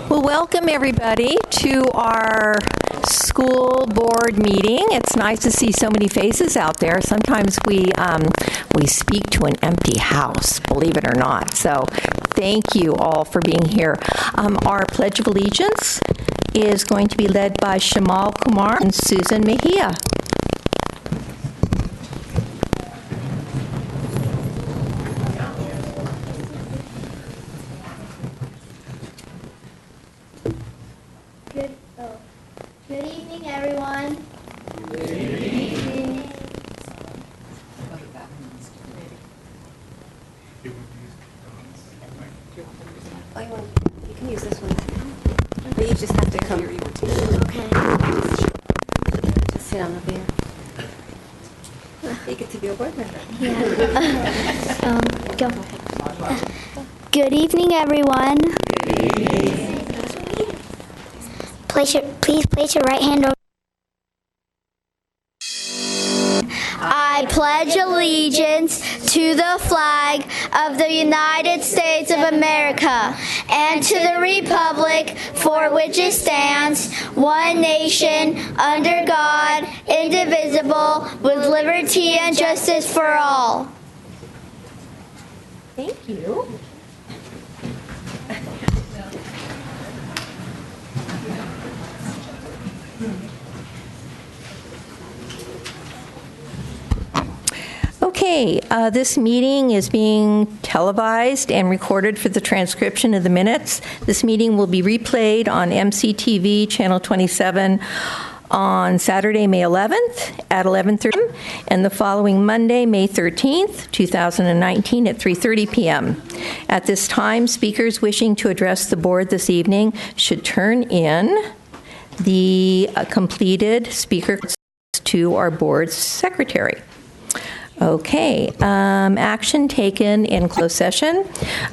Well, welcome everybody to our school board meeting. It's nice to see so many faces out there. Sometimes we speak to an empty house, believe it or not. So thank you all for being here. Our Pledge of Allegiance is going to be led by Shamal Kumar and Susan Mejia. Good evening, everyone. Good evening. You can use this one. But you just have to come. Okay. Just sit on over here. You get to be a board member. Yeah. Go. Good evening, everyone. Good evening. Please place your right hand over. I pledge allegiance to the flag of the United States of America and to the republic for which it stands, one nation, under God, indivisible, with liberty and justice for all. Thank you. Okay, this meeting is being televised and recorded for the transcription of the minutes. This meeting will be replayed on MCTV Channel 27 on Saturday, May 11th at 11:30 and the following Monday, May 13th, 2019 at 3:30 p.m. At this time, speakers wishing to address the board this evening should turn in the completed speaker to our board secretary. Okay, action taken in closed session.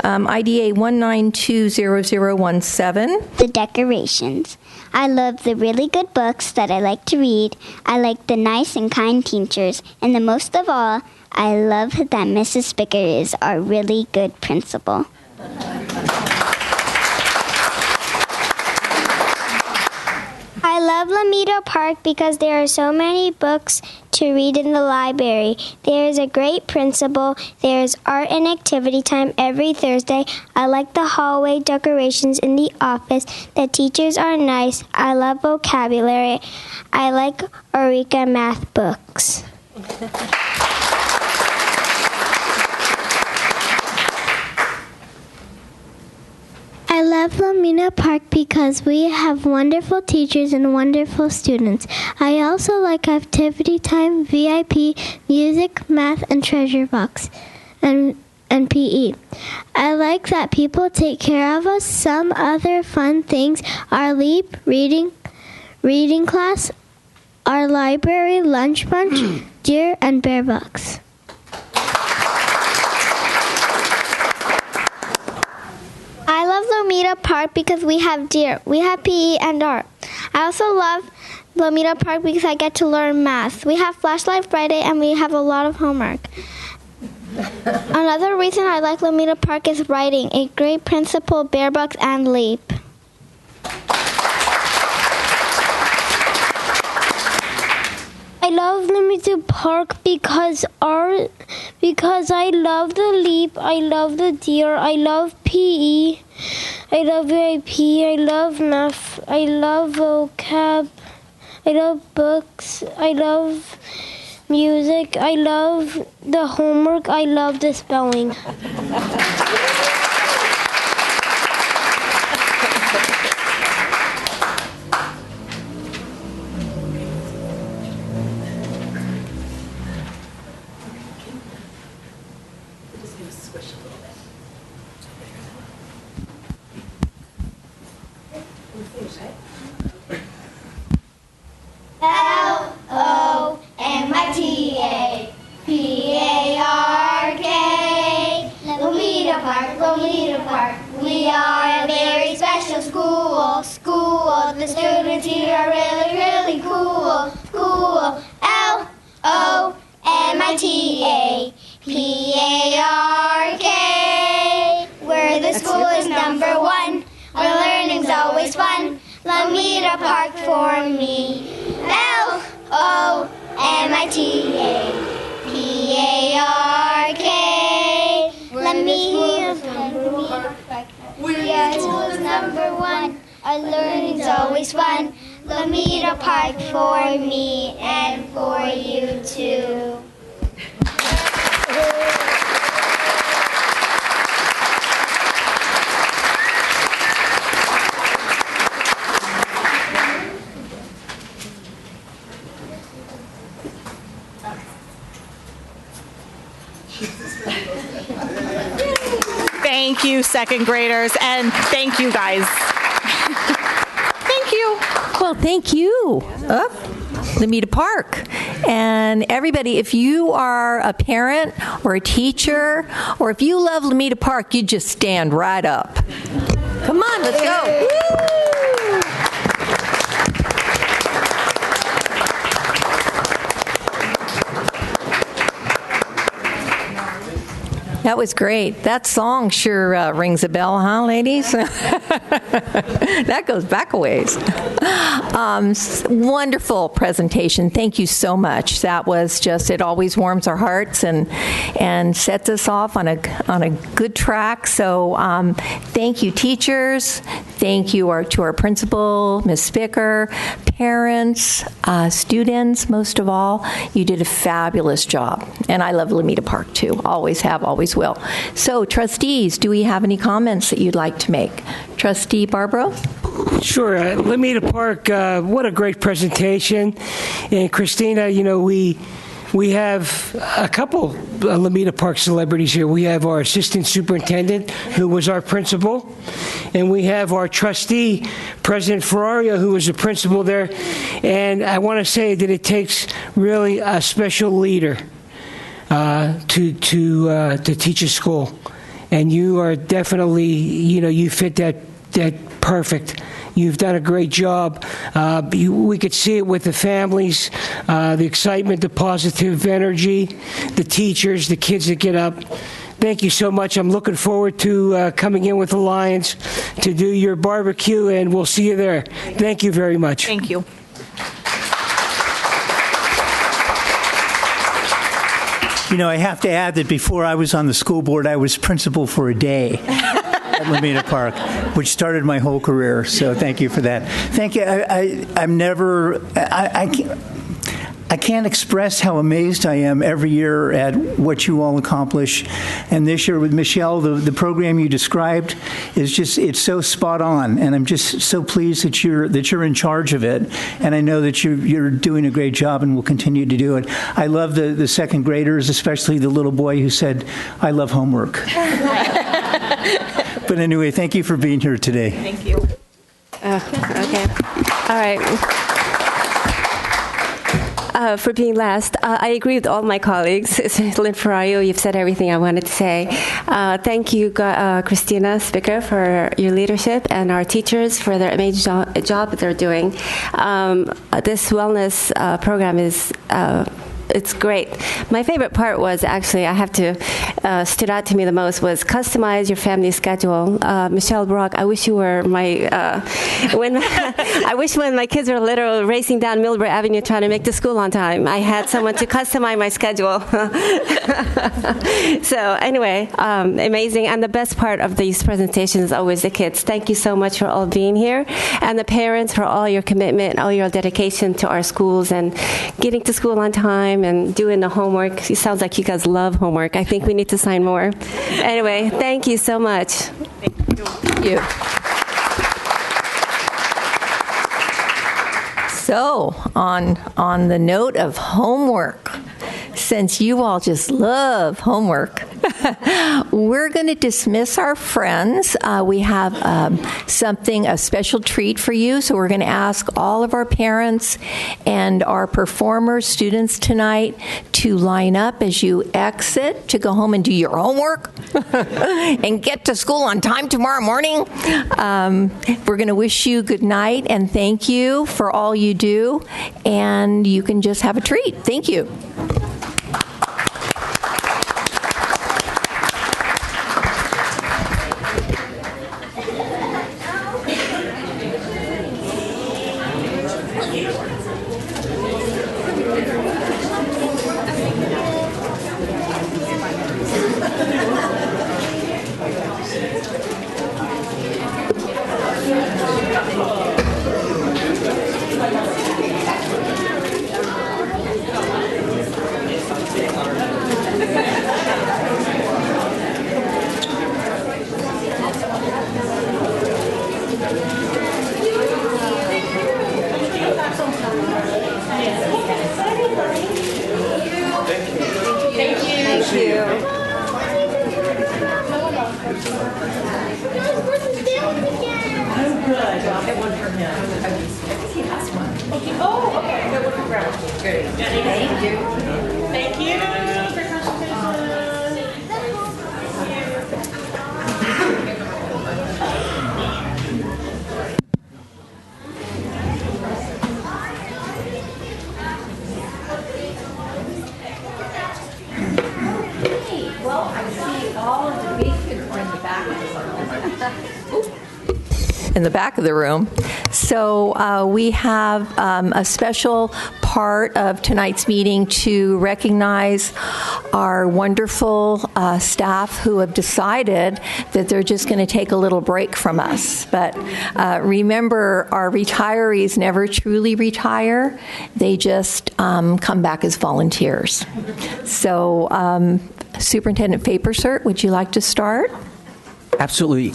IDA 1920017. The decorations. I love the really good books that I like to read. I like the nice and kind teachers. And the most of all, I love that Mrs. Spicker is our really good principal. I love Lamito Park because there are so many books to read in the library. There is a great principal. There is art and activity time every Thursday. I like the hallway decorations in the office. The teachers are nice. I love vocabulary. I like Eureka math books. I love Lamina Park because we have wonderful teachers and wonderful students. I also like activity time, VIP, music, math, and treasure box. And and PE. I like that people take care of us. Some other fun things are LEAP, reading class, our library, lunch bunch, deer, and bear books. I love Lomita Park because we have deer. We have PE and art. I also love Lomita Park because I get to learn math. We have Flashlight Friday and we have a lot of homework. Another reason I like Lomita Park is writing, a great principal, bear books, and LEAP. I love Lomita Park because I love the LEAP, I love the deer, I love PE, I love VIP, I love math, I love vocab, I love books, I love music, I love the homework, I love the spelling. Lomita, P-A-R-K, Lomita Park, Lomita Park. We are a very special school. The students here are really, really cool. L-O-M-I-T-A, P-A-R-K, where the school is number one, where learning's always fun. Lomita Park for me. L-O-M-I-T-A, P-A-R-K, Lomita Park. We are school's number one. Our learning's always fun. Lomita Park for me and for you too. Thank you, second graders, and thank you, guys. Thank you. Well, thank you, Lomita Park. And everybody, if you are a parent or a teacher, or if you love Lomita Park, you just stand right up. Come on, let's go. Woo! That was great. That song sure rings a bell, huh, ladies? That goes back a ways. Wonderful presentation. Thank you so much. That was just, it always warms our hearts and sets us off on a good track. So thank you, teachers. Thank you to our principal, Ms. Spicker, parents, students, most of all. You did a fabulous job. And I love Lomita Park, too. Always have, always will. So, trustees, do we have any comments that you'd like to make? Trustee Barbaro? Sure. Lomita Park, what a great presentation. And Christina, you know, we have a couple Lomita Park celebrities here. We have our assistant superintendent, who was our principal, and we have our trustee, President Ferrario, who was a principal there. And I want to say that it takes really a special leader to teach a school, and you are definitely, you know, you fit that perfect. You've done a great job. We could see it with the families, the excitement, the positive energy, the teachers, the kids that get up. Thank you so much. I'm looking forward to coming in with the Lions to do your barbecue, and we'll see you there. Thank you very much. Thank you. You know, I have to add that before I was on the school board, I was principal for a day at Lomita Park, which started my whole career. So thank you for that. Thank you. I can't express how amazed I am every year at what you all accomplish. And this year with Michelle, the program you described is just, it's so spot on. And I'm just so pleased that you're in charge of it. And I know that you're doing a great job and will continue to do it. I love the second graders, especially the little boy who said, "I love homework." But anyway, thank you for being here today. Thank you. Okay. All right. For being last, I agree with all my colleagues. Lynn Ferrario, you've said everything I wanted to say. Thank you, Christina Spicker, for your leadership, and our teachers for their amazing job that they're doing. This wellness program is it's great. My favorite part was actually, I have to, stood out to me the most was customize your family schedule. Michelle Brock, I wish you were my, I wish when my kids were little racing down Millbrae Avenue trying to make to school on time, I had someone to customize my schedule. So anyway, amazing. And the best part of these presentations is always the kids. Thank you so much for all being here. And the parents for all your commitment, all your dedication to our schools and getting to school on time and doing the homework. It sounds like you guys love homework. I think we need to sign more. Anyway, thank you so much. Thank you. So, on the note of homework, since you all just love homework, we're going to dismiss our friends. We have a special treat for you. So we're going to ask all of our parents and our performers, students tonight, to line up as you exit to go home and do your homework and get to school on time tomorrow morning. We're going to wish you good night and thank you for all you do. And you can just have a treat. Thank you. In the back of the room. So we have a special part of tonight's meeting to recognize our wonderful staff who have decided that they're just going to take a little break from us. But remember, our retirees never truly retire. They just come back as volunteers. So Superintendent Fapersert, would you like to start? Absolutely.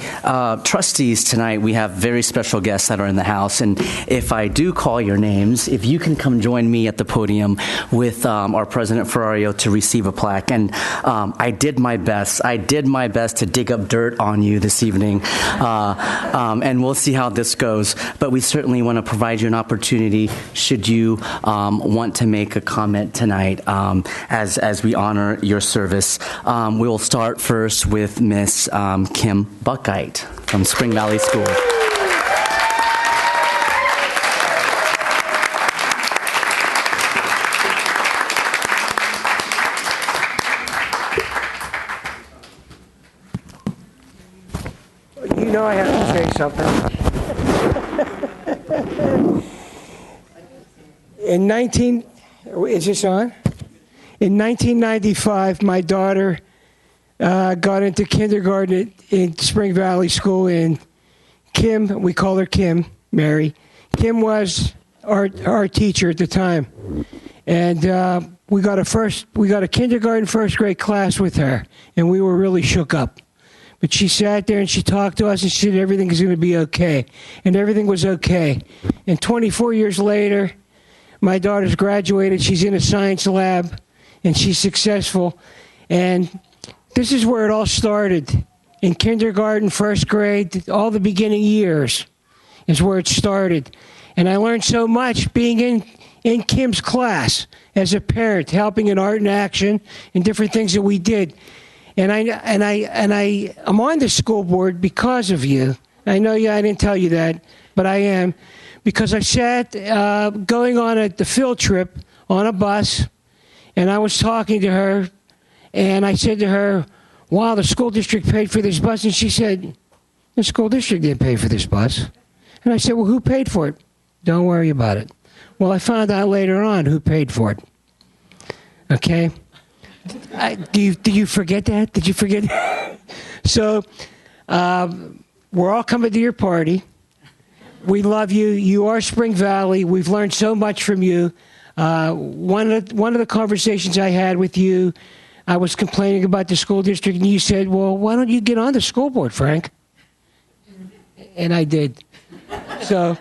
Trustees, tonight we have very special guests that are in the house, and if I do call your names, if you can come join me at the podium with our President Ferrario to receive a plaque. And I did my best. I did my best to dig up dirt on you this evening, and we'll see how this goes. But we certainly want to provide you an opportunity should you want to make a comment tonight as we honor your service. We will start first with Miss Kim Buckite from Spring Valley School. You know I have to say something. Is this on? In 1995, my daughter got into kindergarten in Spring Valley School, and Kim, we call her Kim, Mary. Kim was our teacher at the time. And we got a kindergarten first grade class with her, and we were really shook up. But she sat there and she talked to us and she said everything is going to be okay. And everything was okay. And 24 years later, my daughter's graduated. She's in a science lab and she's successful. And this is where it all started. In kindergarten, first grade, all the beginning years is where it started. And I learned so much being in Kim's class as a parent, helping in art and action and different things that we did. And I'm on the school board because of you. I know I didn't tell you that, but I am. Because I sat going on the field trip on a bus, and I was talking to her, and I said to her, wow, the school district paid for this bus. And she said, the school district didn't pay for this bus. And I said, well, who paid for it? Don't worry about it. Well, I found out later on who paid for it. Okay? Do you forget that? Did you forget that? So, we're all coming to your party. We love you. You are Spring Valley. We've learned so much from you. One of the conversations I had with you, I was complaining about the school district, and you said, well, why don't you get on the school board, Frank? And I did. So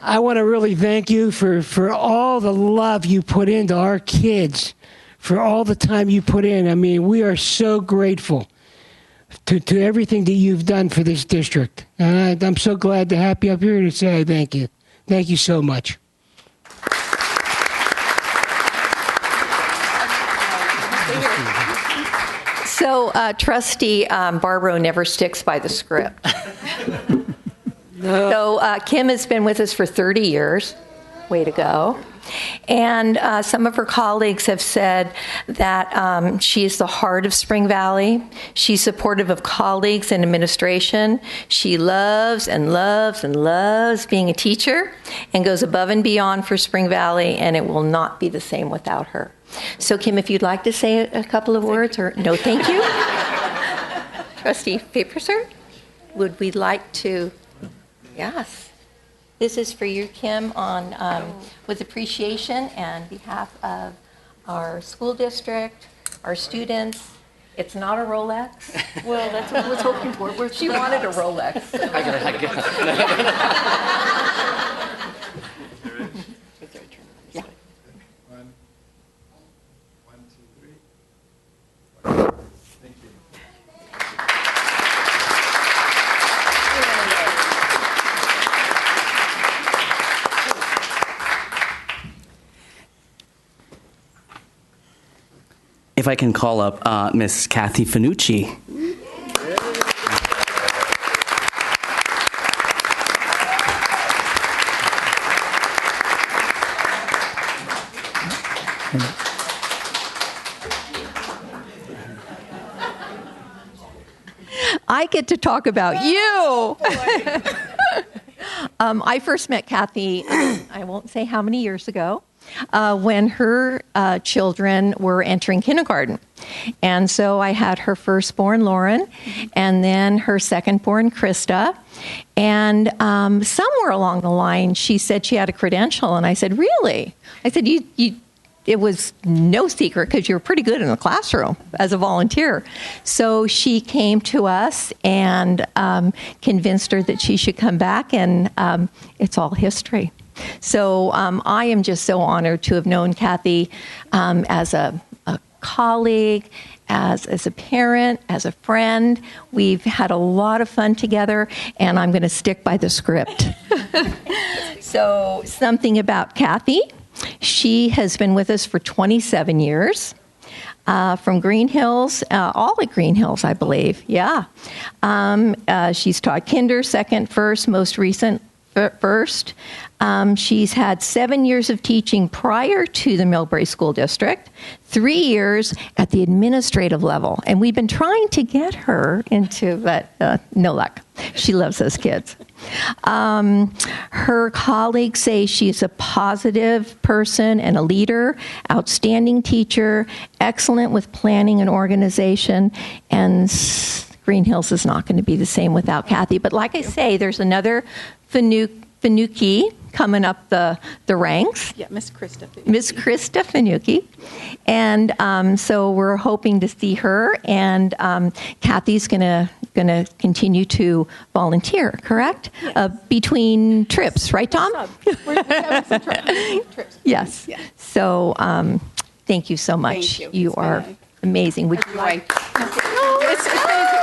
I want to really thank you for all the love you put into our kids, for all the time you put in. I mean, we are so grateful to everything that you've done for this district. And I'm so glad to have you up here to say thank you. Thank you so much. So, Trustee Barbaro never sticks by the script. No. So, Kim has been with us for 30 years. Way to go. And some of her colleagues have said that she is the heart of Spring Valley. She's supportive of colleagues and administration. She loves and loves and loves being a teacher and goes above and beyond for Spring Valley, and it will not be the same without her. So, Kim, if you'd like to say a couple of words, or no, thank you. Trustee Paperser, would we like to? Yes. This is for you, Kim, with appreciation and behalf of our school district, our students. It's not a Rolex. Well, that's what I was hoping for. She wanted a Rolex. I got it. Yeah. One, two, three. Thank you. If I can call up Miss Kathy Finucci. I get to talk about you. I first met Kathy, I won't say how many years ago, when her children were entering kindergarten. And so I had her firstborn, Lauren, and then her secondborn, Krista. And somewhere along the line, she said she had a credential. And I said, really? I said, it was no secret because you were pretty good in the classroom as a volunteer. So she came to us and convinced her that she should come back, and it's all history. So I am just so honored to have known Kathy as a colleague, as a parent, as a friend. We've had a lot of fun together, and I'm going to stick by the script. So something about Kathy. She has been with us for 27 years. From Green Hills, all at Green Hills, I believe. Yeah. She's taught kinder, second, first, most recent first. She's had 7 years of teaching prior to the Millbrae School District, 3 years at the administrative level. And we've been trying to get her into, but no luck. She loves those kids. Her colleagues say she's a positive person and a leader, outstanding teacher, excellent with planning and organization, and Green Hills is not going to be the same without Kathy. But like I say, there's another Finucci Finucci coming up the ranks. Yeah, Miss Krista. Miss Krista Finucci. And so we're hoping to see her. And Kathy's going to continue to volunteer, correct? Yes. Between trips, right, Tom? We're having some trips. Yes. Yeah. So thank you so much. Thank you. You It's been are amazing. Would you like? It's been a joy.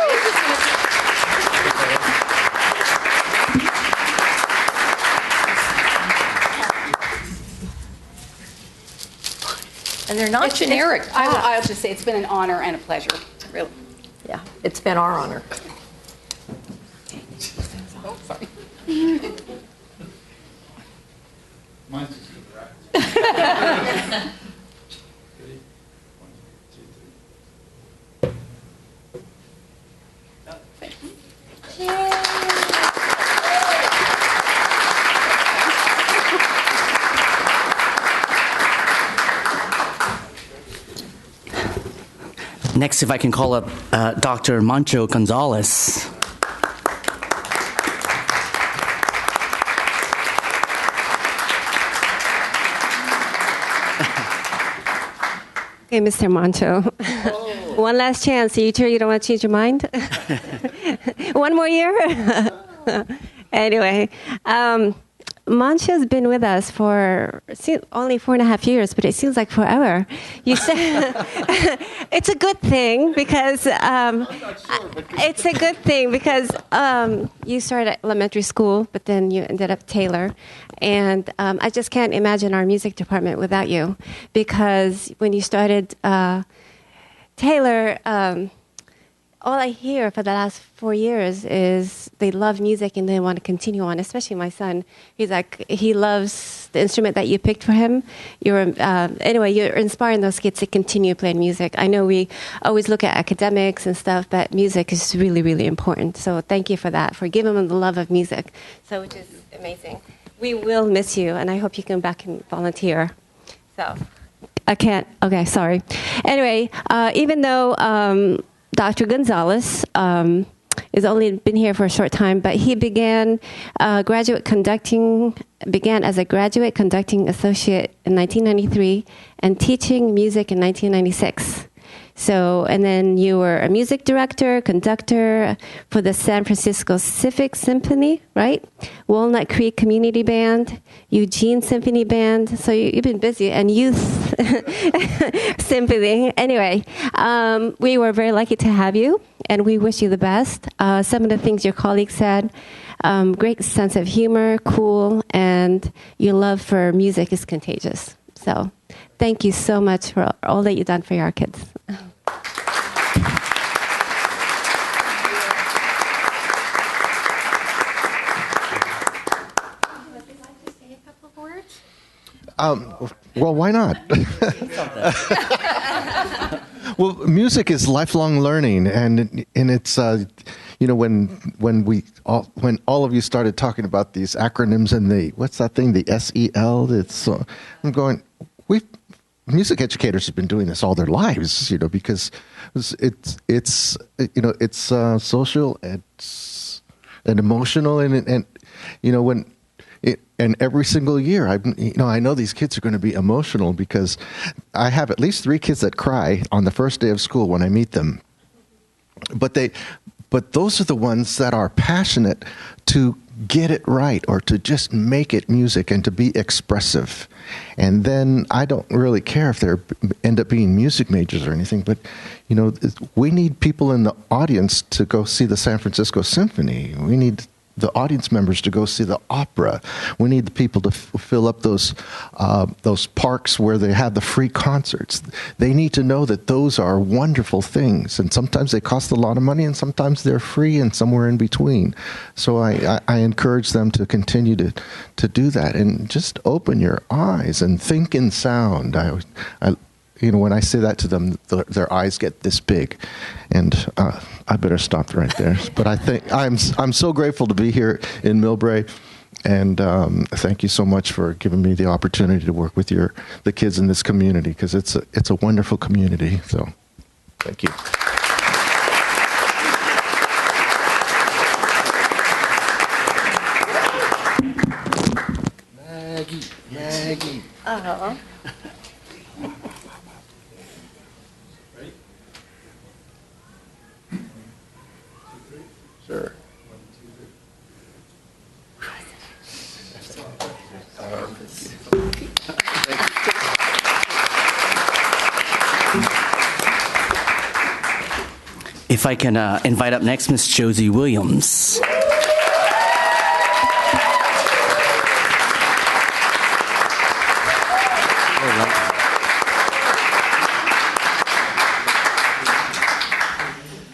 And they're not generic. I'll just say it's been an honor and a pleasure, really. Yeah, it's been our honor. Oh, sorry. Next, if I can call up Dr. Mancho Gonzalez. Okay, Mr. Mancho. One last chance. Are you sure you don't want to change your mind? One more year? Anyway, Mancho's been with us for only 4.5 years, but it seems like forever. You said it's a good thing because it's a good thing because you started at elementary school, but then you ended up Taylor, and I just can't imagine our music department without you, because when you started Taylor. All I hear for the last 4 years is they love music and they want to continue on, especially my son. He's like, he loves the instrument that you picked for him. Anyway, you're inspiring those kids to continue playing music. I know we always look at academics and stuff, but music is really, really important. So thank you for that, for giving them the love of music. So, which is amazing. We will miss you, and I hope you come back and volunteer. So, I can't, okay, sorry. Anyway, even though Dr. Gonzalez has only been here for a short time, but he began as a graduate conducting associate in 1993 and teaching music in 1996. So, and then you were a music director, conductor for the San Francisco Civic Symphony, right? Walnut Creek Community Band, Eugene Symphony Band. So you've been busy, and Youth Symphony. Anyway, we were very lucky to have you, and we wish you the best. Some of the things your colleagues said, great sense of humor, cool, and your love for music is contagious. So thank you so much for all that you've done for our kids. Well, why not? Well, music is lifelong learning, and it's when all of you started talking about these acronyms and the what's that thing, the SEL. I'm going. Music educators have been doing this all their lives, because it's social, it's and emotional, and when. And every single year, I know these kids are going to be emotional because I have at least 3 kids that cry on the first day of school when I meet them. But those are the ones that are passionate to get it right or to just make it music and to be expressive. And then I don't really care if they end up being music majors or anything, but we need people in the audience to go see the San Francisco Symphony. We need the audience members to go see the opera. We need the people to fill up those parks where they have the free concerts. They need to know that those are wonderful things, and sometimes they cost a lot of money, and sometimes they're free, and somewhere in between. So I encourage them to continue to do that, and just open your eyes and think in sound. When I say that to them, their eyes get this big, and I better stop right there. But I think I'm so grateful to be here in Millbrae, and thank you so much for giving me the opportunity to work with the kids in this community, because it's a wonderful community. So, thank you. Sure. If I can invite up next Miss Josie Williams.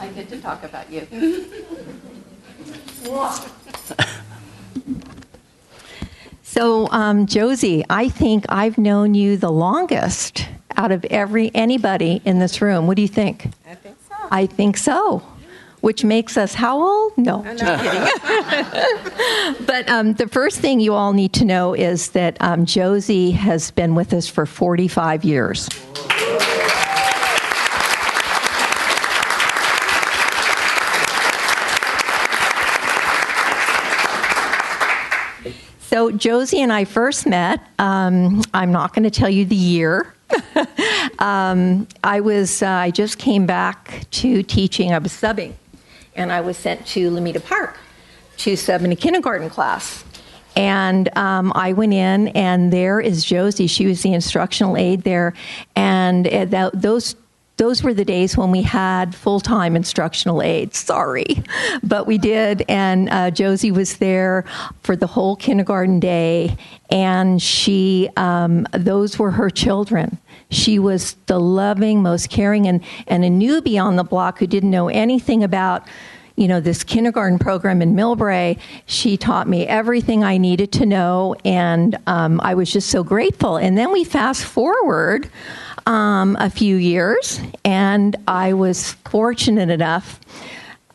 I get to talk about you. So, Josie, I think I've known you the longest out of anybody in this room. What do you think? I think so. I think so. Which makes us how old? No, I'm just not kidding. But the first thing you all need to know is that Josie has been with us for 45 years. So Josie and I first met. I'm not going to tell you the year. I just came back to teaching. I was subbing, and I was sent to Lomita Park to sub in a kindergarten class. And I went in, and there is Josie. She was the instructional aide there, and those were the days when we had full-time instructional aides. Sorry, but we did, and Josie was there for the whole kindergarten day, and those were her children. She was the loving, most caring, and a newbie on the block who didn't know anything about, this kindergarten program in Millbrae. She taught me everything I needed to know, and I was just so grateful. And then we fast forward a few years, and I was fortunate enough,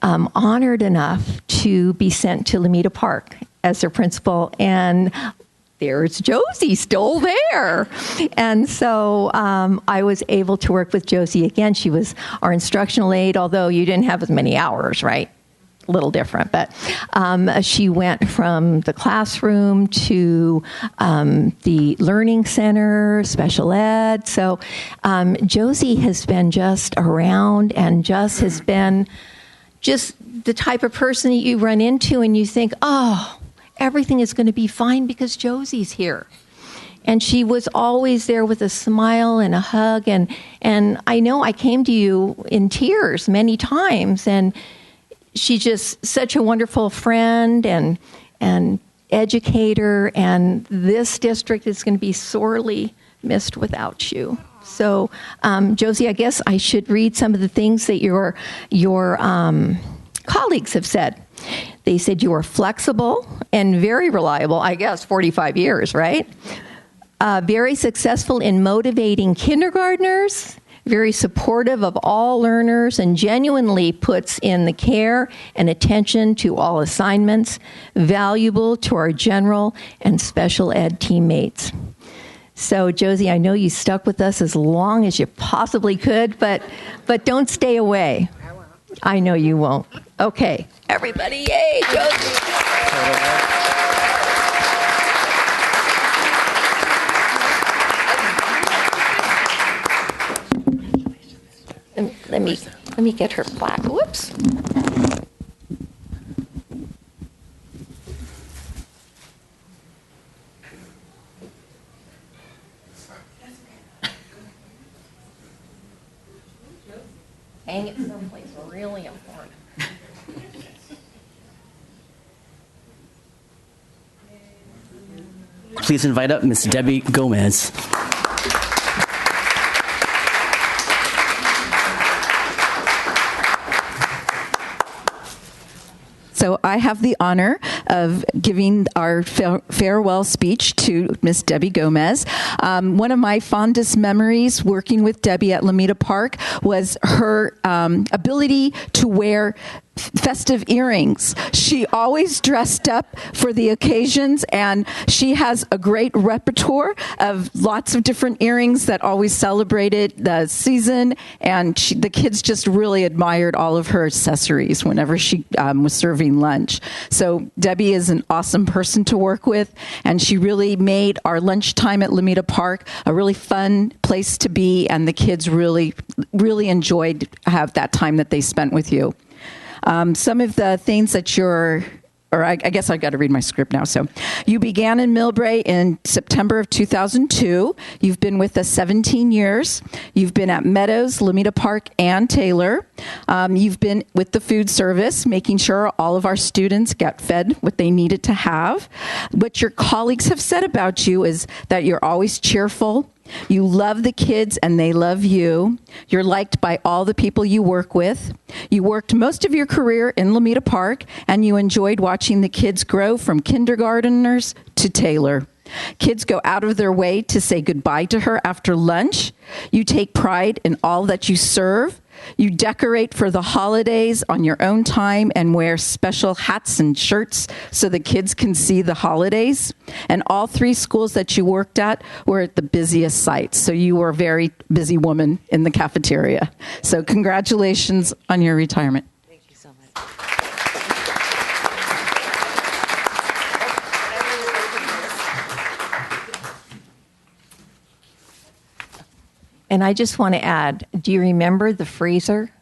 honored enough to be sent to Lomita Park as their principal, and there's Josie still there. And so I was able to work with Josie again. She was our instructional aide, although you didn't have as many hours, right? A little different, but she went from the classroom to the learning center, special ed. So Josie has been just around and just has been just the type of person that you run into and you think, oh, everything is going to be fine because Josie's here. And she was always there with a smile and a hug. And I know I came to you in tears many times, and she's just such a wonderful friend and educator, and this district is going to be sorely missed without you. So, Josie, I guess I should read some of the things that your colleagues have said. They said you are flexible and very reliable, I guess 45 years, right? Very successful in motivating kindergartners, very supportive of all learners, and genuinely puts in the care and attention to all assignments, valuable to our general and special ed teammates. So, Josie, I know you stuck with us as long as you possibly could, but don't stay away. I won't. I know you won't. Okay, everybody, yay, Josie! Let me get her plaque. Whoops. Hang it someplace really important. Please invite up Miss Debbie Gomez. So I have the honor of giving our farewell speech to Miss Debbie Gomez. One of my fondest memories working with Debbie at Lomita Park was her ability to wear festive earrings. She always dressed up for the occasions, and she has a great repertoire of lots of different earrings that always celebrated the season, and the kids just really admired all of her accessories whenever she was serving lunch. So Debbie is an awesome person to work with, and she really made our lunchtime at Lomita Park a really fun place to be, and the kids really, really enjoyed have that time that they spent with you. Some of the things that I guess I got to read my script now. So you began in Millbrae in September of 2002. You've been with us 17 years. You've been at Meadows, Lomita Park, and Taylor. You've been with the food service, making sure all of our students get fed what they needed to have. What your colleagues have said about you is that you're always cheerful. You love the kids and they love you. You're liked by all the people you work with. You worked most of your career in Lomita Park, and you enjoyed watching the kids grow from kindergarteners to Taylor. Kids go out of their way to say goodbye to her after lunch. You take pride in all that you serve. You decorate for the holidays on your own time and wear special hats and shirts so the kids can see the holidays. And all 3 schools that you worked at were at the busiest sites. So you were a very busy woman in the cafeteria. So congratulations on your retirement. Thank you so much. And I just want to add, do you remember the freezer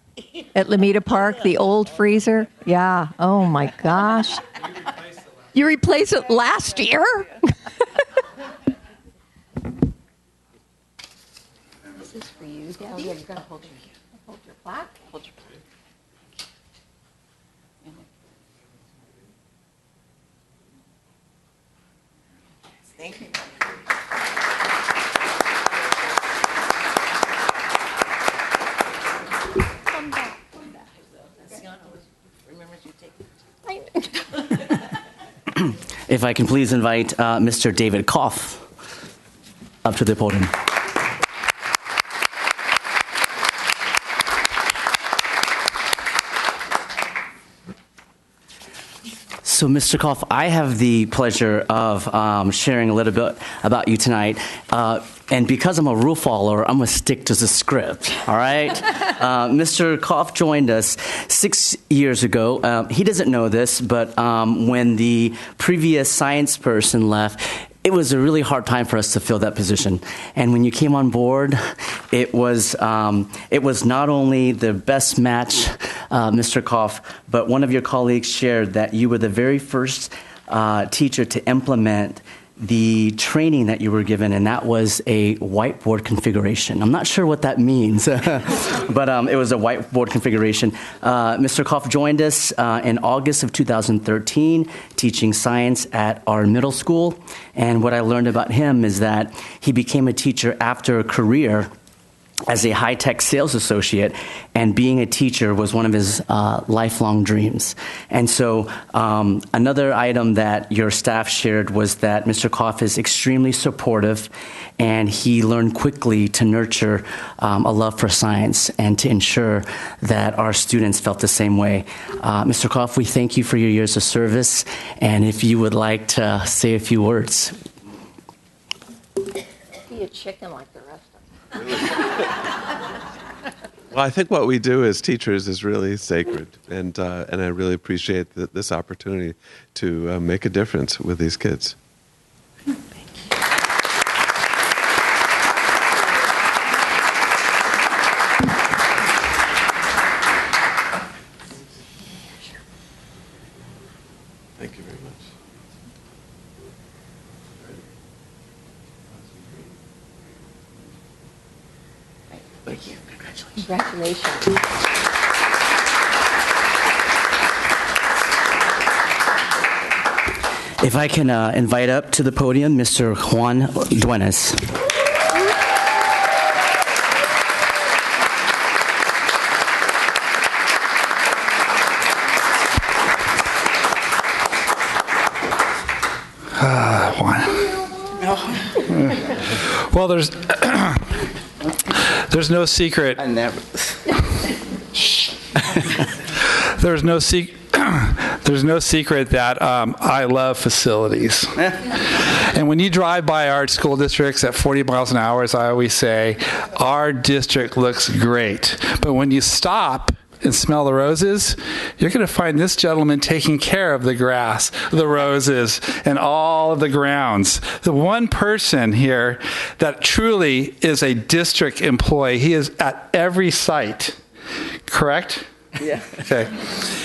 at Lomita Park, the old freezer? Yeah. Oh, my gosh. You replaced it last year? This is for you, Debbie. Oh, yeah, you've got to hold your plaque. Hold your plaque. Thank you. If I can please invite Mr. David Koff up to the podium. So, Mr. Koff, I have the pleasure of sharing a little bit about you tonight. And because I'm a rule follower, I'm going to stick to the script, all right? Mr. Koff joined us 6 years ago. He doesn't know this, but when the previous science person left, it was a really hard time for us to fill that position. And when you came on board, it was not only the best match, Mr. Koff, but one of your colleagues shared that you were the very first teacher to implement the training that you were given, and that was a whiteboard configuration. I'm not sure what that means, but it was a whiteboard configuration. Mr. Koff joined us in August of 2013, teaching science at our middle school. And what I learned about him is that he became a teacher after a career as a high-tech sales associate, and being a teacher was one of his lifelong dreams. And so another item that your staff shared was that Mr. Koff is extremely supportive, and he learned quickly to nurture a love for science and to ensure that our students felt the same way. Mr. Koff, we thank you for your years of service, and if you would like to say a few words. Be a chicken like the rest of them. Well, I think what we do as teachers is really sacred, and I really appreciate this opportunity to make a difference with these kids. Thank you very much. Thank you. Congratulations. If I can invite up to the podium Mr. Juan Duenas. Well, there's no secret. I never. There's no secret that I love facilities. And when you drive by our school districts at 40 miles an hour, as I always say, our district looks great. But when you stop and smell the roses, you're going to find this gentleman taking care of the grass, the roses, and all of the grounds. The one person here that truly is a district employee. He is at every site. Correct? Yeah. Okay.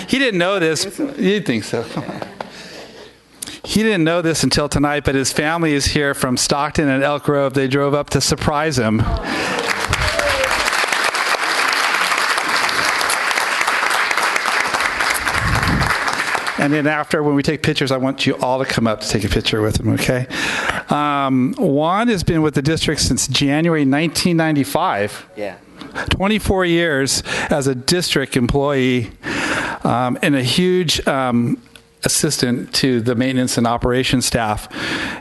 He didn't know this. You'd think so. He didn't know this until tonight, but his family is here from Stockton and Elk Grove. They drove up to surprise him. And then after, when we take pictures, I want you all to come up to take a picture with him, okay? Juan has been with the district since January 1995. Yeah. 24 years as a district employee and a huge assistant to the maintenance and operations staff.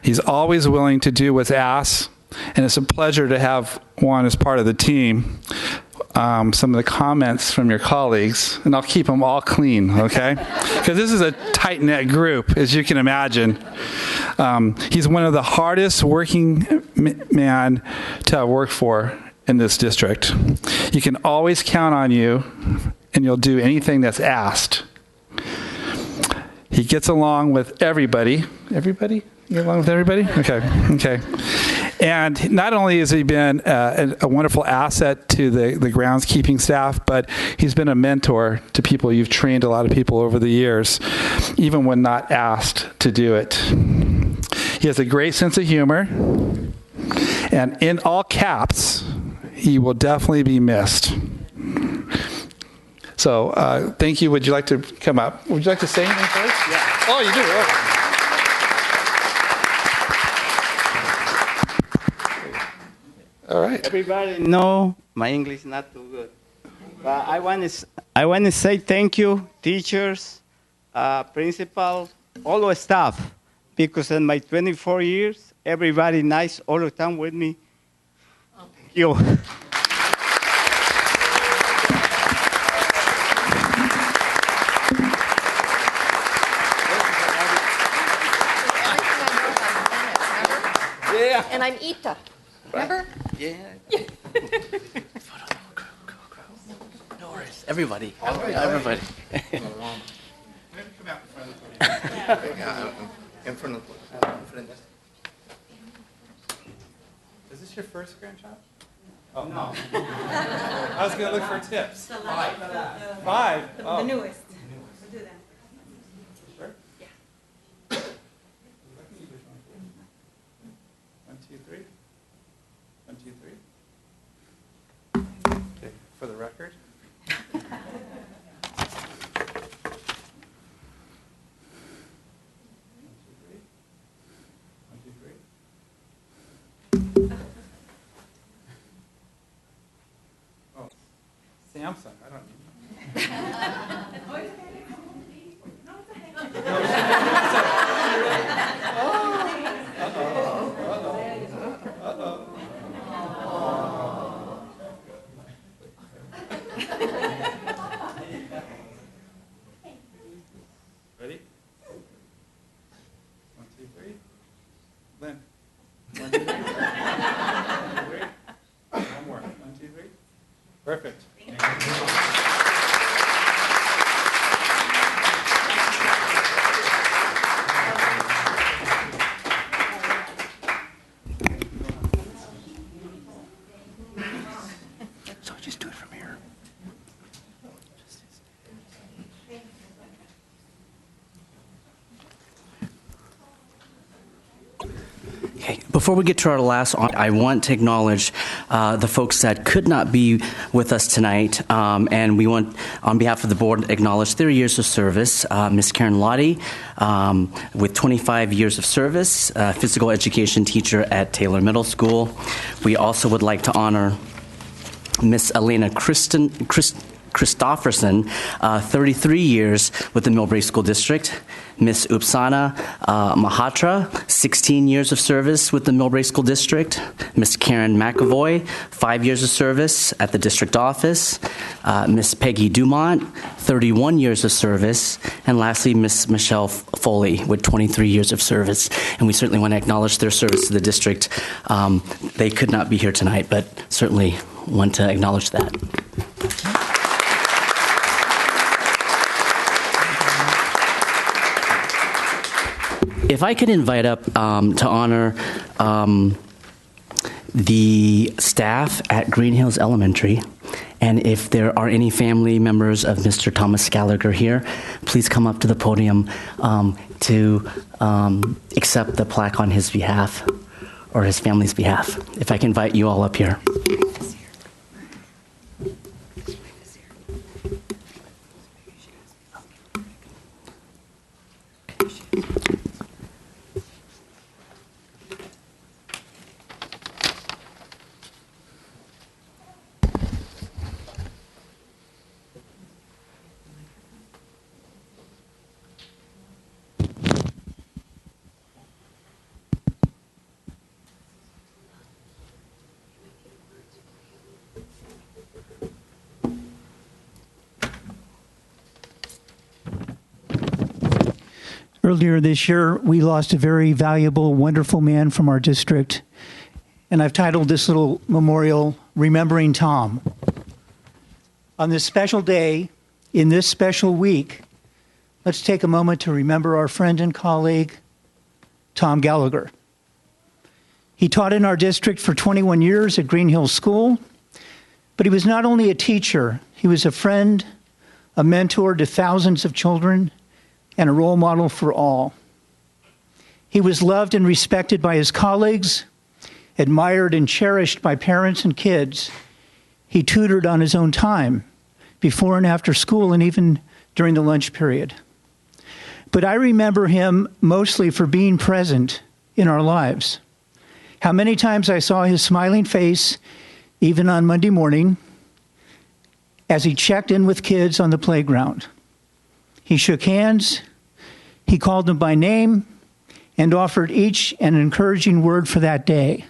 He's always willing to do what's asked, and it's a pleasure to have Juan as part of the team. Some of the comments from your colleagues, and I'll keep them all clean, okay? Because this is a tight-knit group, as you can imagine. He's one of the hardest working man to work for in this district. You can always count on you, and you'll do anything that's asked. He gets along with everybody. Everybody? You get along with everybody? Okay. And not only has he been a wonderful asset to the groundskeeping staff, but he's been a mentor to people. You've trained a lot of people over the years, even when not asked to do it. He has a great sense of humor, and in all caps, he will definitely be missed. So, thank you. Would you like to come up? Would you like to say anything first? Yeah. Oh, you do? Oh. All right. Everybody know my English is not too good, but I want to say thank you, teachers, principal, all the staff, because in my 24 years, everybody nice all the time with me. Thank you. And I'm Ita. Remember? Yeah. No worries. Everybody. Everybody. In front of. Is this your first grandchild? Oh, no. I was going to look for tips. Five. The newest. Sure? Yeah. 1, 2, 3. 1, 2, 3. Okay, for the record. 1, 2, 3. Oh, Samsung. I don't Ready? 1, 2, 3. Lynn. 1, 2, 3. 1, 2, 3. One more. 1, 2, 3. Perfect. So just do it from here. Okay, before we get to our last, I want to acknowledge the folks that could not be with us tonight, and we want, on behalf of the board, acknowledge their years of service. Ms. Karen Lottie, with 25 years of service, physical education teacher at Taylor Middle School. We also would like to honor Miss Elena Christensen, Christofferson, 33 years with the Millbrae School District. Miss Upsana Mahatra, 16 years of service with the Millbrae School District. Miss Karen McAvoy, 5 years of service at the district office. Miss Peggy Dumont, 31 years of service. And lastly, Miss Michelle Foley with 23 years of service. And we certainly want to acknowledge their service to the district. They could not be here tonight, but certainly want to acknowledge that. If I could invite up to honor the staff at Green Hills Elementary, and if there are any family members of Mr. Thomas Gallagher here, please come up to the podium to accept the plaque on his behalf or his family's behalf. If I can invite you all up here. Earlier this year, we lost a very valuable, wonderful man from our district, and I've titled this little memorial, Remembering Tom. On this special day, in this special week, let's take a moment to remember our friend and colleague, Tom Gallagher. He taught in our district for 21 years at Green Hills School, but he was not only a teacher, he was a friend, a mentor to thousands of children, and a role model for all. He was loved and respected by his colleagues, admired and cherished by parents and kids. He tutored on his own time, before and after school, and even during the lunch period. But I remember him mostly for being present in our lives. How many times I saw his smiling face, even on Monday morning, as he checked in with kids on the playground. He shook hands, he called them by name, and offered each an encouraging word for that day.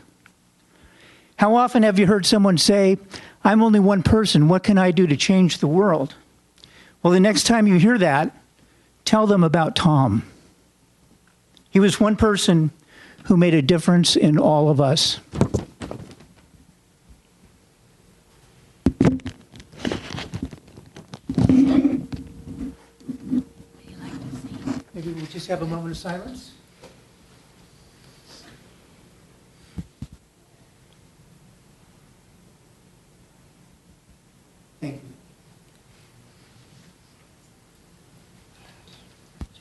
How often have you heard someone say, "I'm only one person, what can I do to change the world?" Well, the next time you hear that, tell them about Tom. He was one person who made a difference in all of us. Maybe we'll just have a moment of silence. Thank you.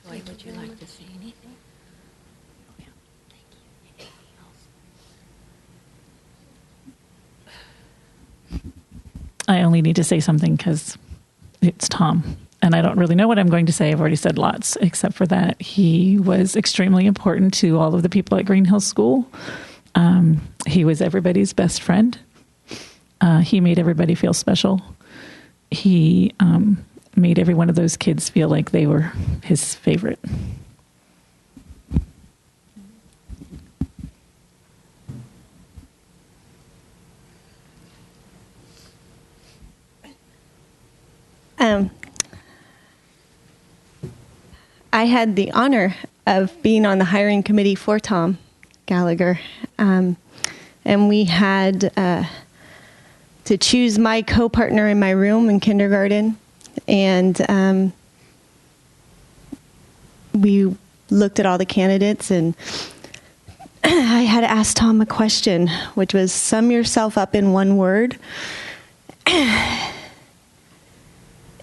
Joy, would you like to say anything? Yeah, thank you. I only need to say something because it's Tom. And I don't really know what I'm going to say. I've already said lots, except for that he was extremely important to all of the people at Green Hills School. He was everybody's best friend. He made everybody feel special. He made every one of those kids feel like they were his favorite. I had the honor of being on the hiring committee for Tom Gallagher, and we had to choose my co-partner in my room in kindergarten, and we looked at all the candidates, and I had to ask Tom a question, which was, sum yourself up in one word.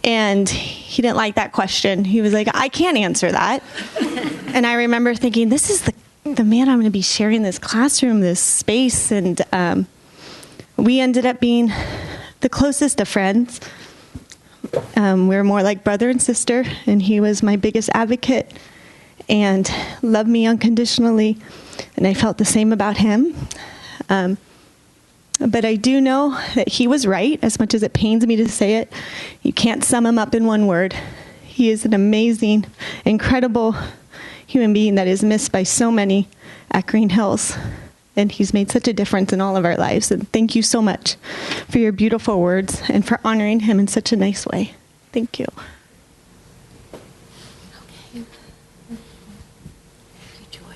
And he didn't like that question. He was like, I can't answer that. And I remember thinking, this is the man I'm going to be sharing this classroom, this space. And we ended up being the closest of friends. We were more like brother and sister, and he was my biggest advocate and loved me unconditionally. And I felt the same about him. But I do know that he was right, as much as it pains me to say it. You can't sum him up in one word. He is an amazing, incredible human being that is missed by so many at Green Hills. And he's made such a difference in all of our lives. And thank you so much for your beautiful words and for honoring him in such a nice way. Thank you.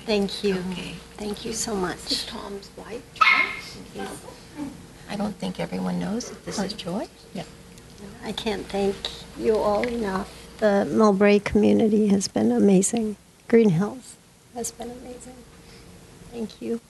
Thank you. Okay. Thank you so much. This is Tom's wife. I don't think everyone knows that this is Joy. Yeah. I can't thank you all enough. The Millbrae community has been amazing. Green Hills has been amazing. Thank you.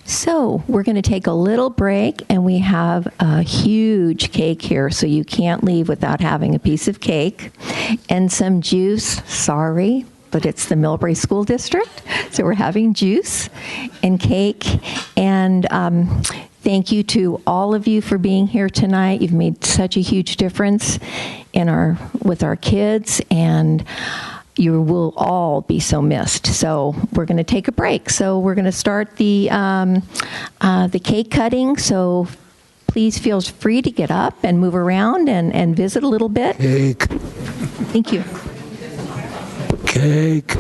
So we're going to take a little break, and we have a huge cake here, so you can't leave without having a piece of cake and some juice. Sorry, but it's the Millbrae School District, so we're having juice and cake. And thank you to all of you for being here tonight. You've made such a huge difference with our kids, and you will all be so missed. So we're going to take a break. So we're going to start the cake cutting. So please feel free to get up and move around and visit a little bit. Cake. Thank you. Cake.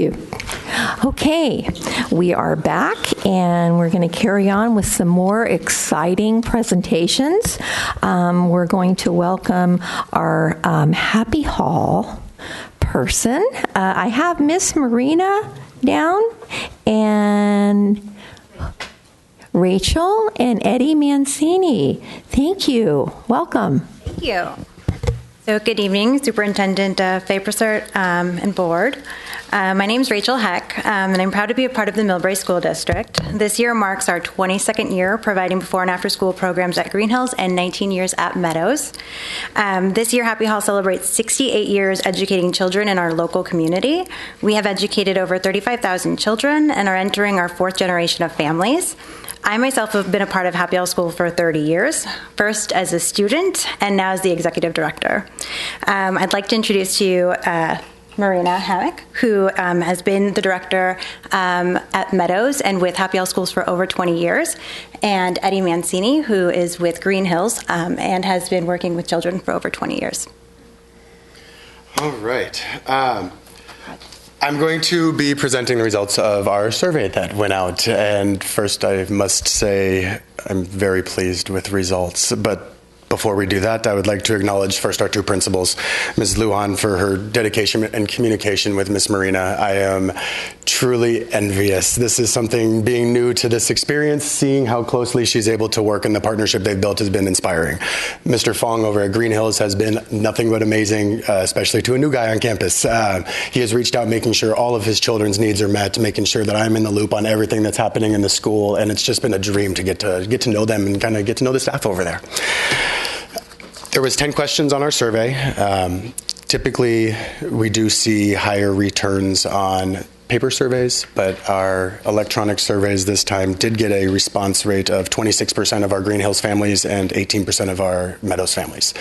you. Okay, we are back, and we're going to carry on with some more exciting presentations. We're going to welcome our Happy Hall person. I have Miss Marina down, and Rachel and Eddie Mancini. Thank you. Welcome. Thank you. So good evening, Superintendent Fapersert and Board. My name is Rachel Heck, and I'm proud to be a part of the Millbrae School District. This year marks our 22nd year providing before and after school programs at Green Hills and 19 years at Meadows. This year, Happy Hall celebrates 68 years educating children in our local community. We have educated over 35,000 children and are entering our fourth generation of families. I myself have been a part of Happy Hall School for 30 years, first as a student and now as the executive director. I'd like to introduce to you Marina Hammock, who has been the director at Meadows and with Happy Hall Schools for over 20 years, and Eddie Mancini, who is with Green Hills and has been working with children for over 20 years. All right. I'm going to be presenting the results of our survey that went out. And first, I must say I'm very pleased with the results. But before we do that, I would like to acknowledge first our two principals, Ms. Lujan for her dedication and communication with Ms. Marina. I am truly envious. This is something, being new to this experience, seeing how closely she's able to work and the partnership they've built has been inspiring. Mr. Fong over at Green Hills has been nothing but amazing, especially to a new guy on campus. He has reached out making sure all of his children's needs are met, making sure that I'm in the loop on everything that's happening in the school, and it's just been a dream to get to know them and kind of get to know the staff over there. There was 10 questions on our survey. Typically, we do see higher returns on paper surveys, but our electronic surveys this time did get a response rate of 26% of our Green Hills families and 18% of our Meadows families.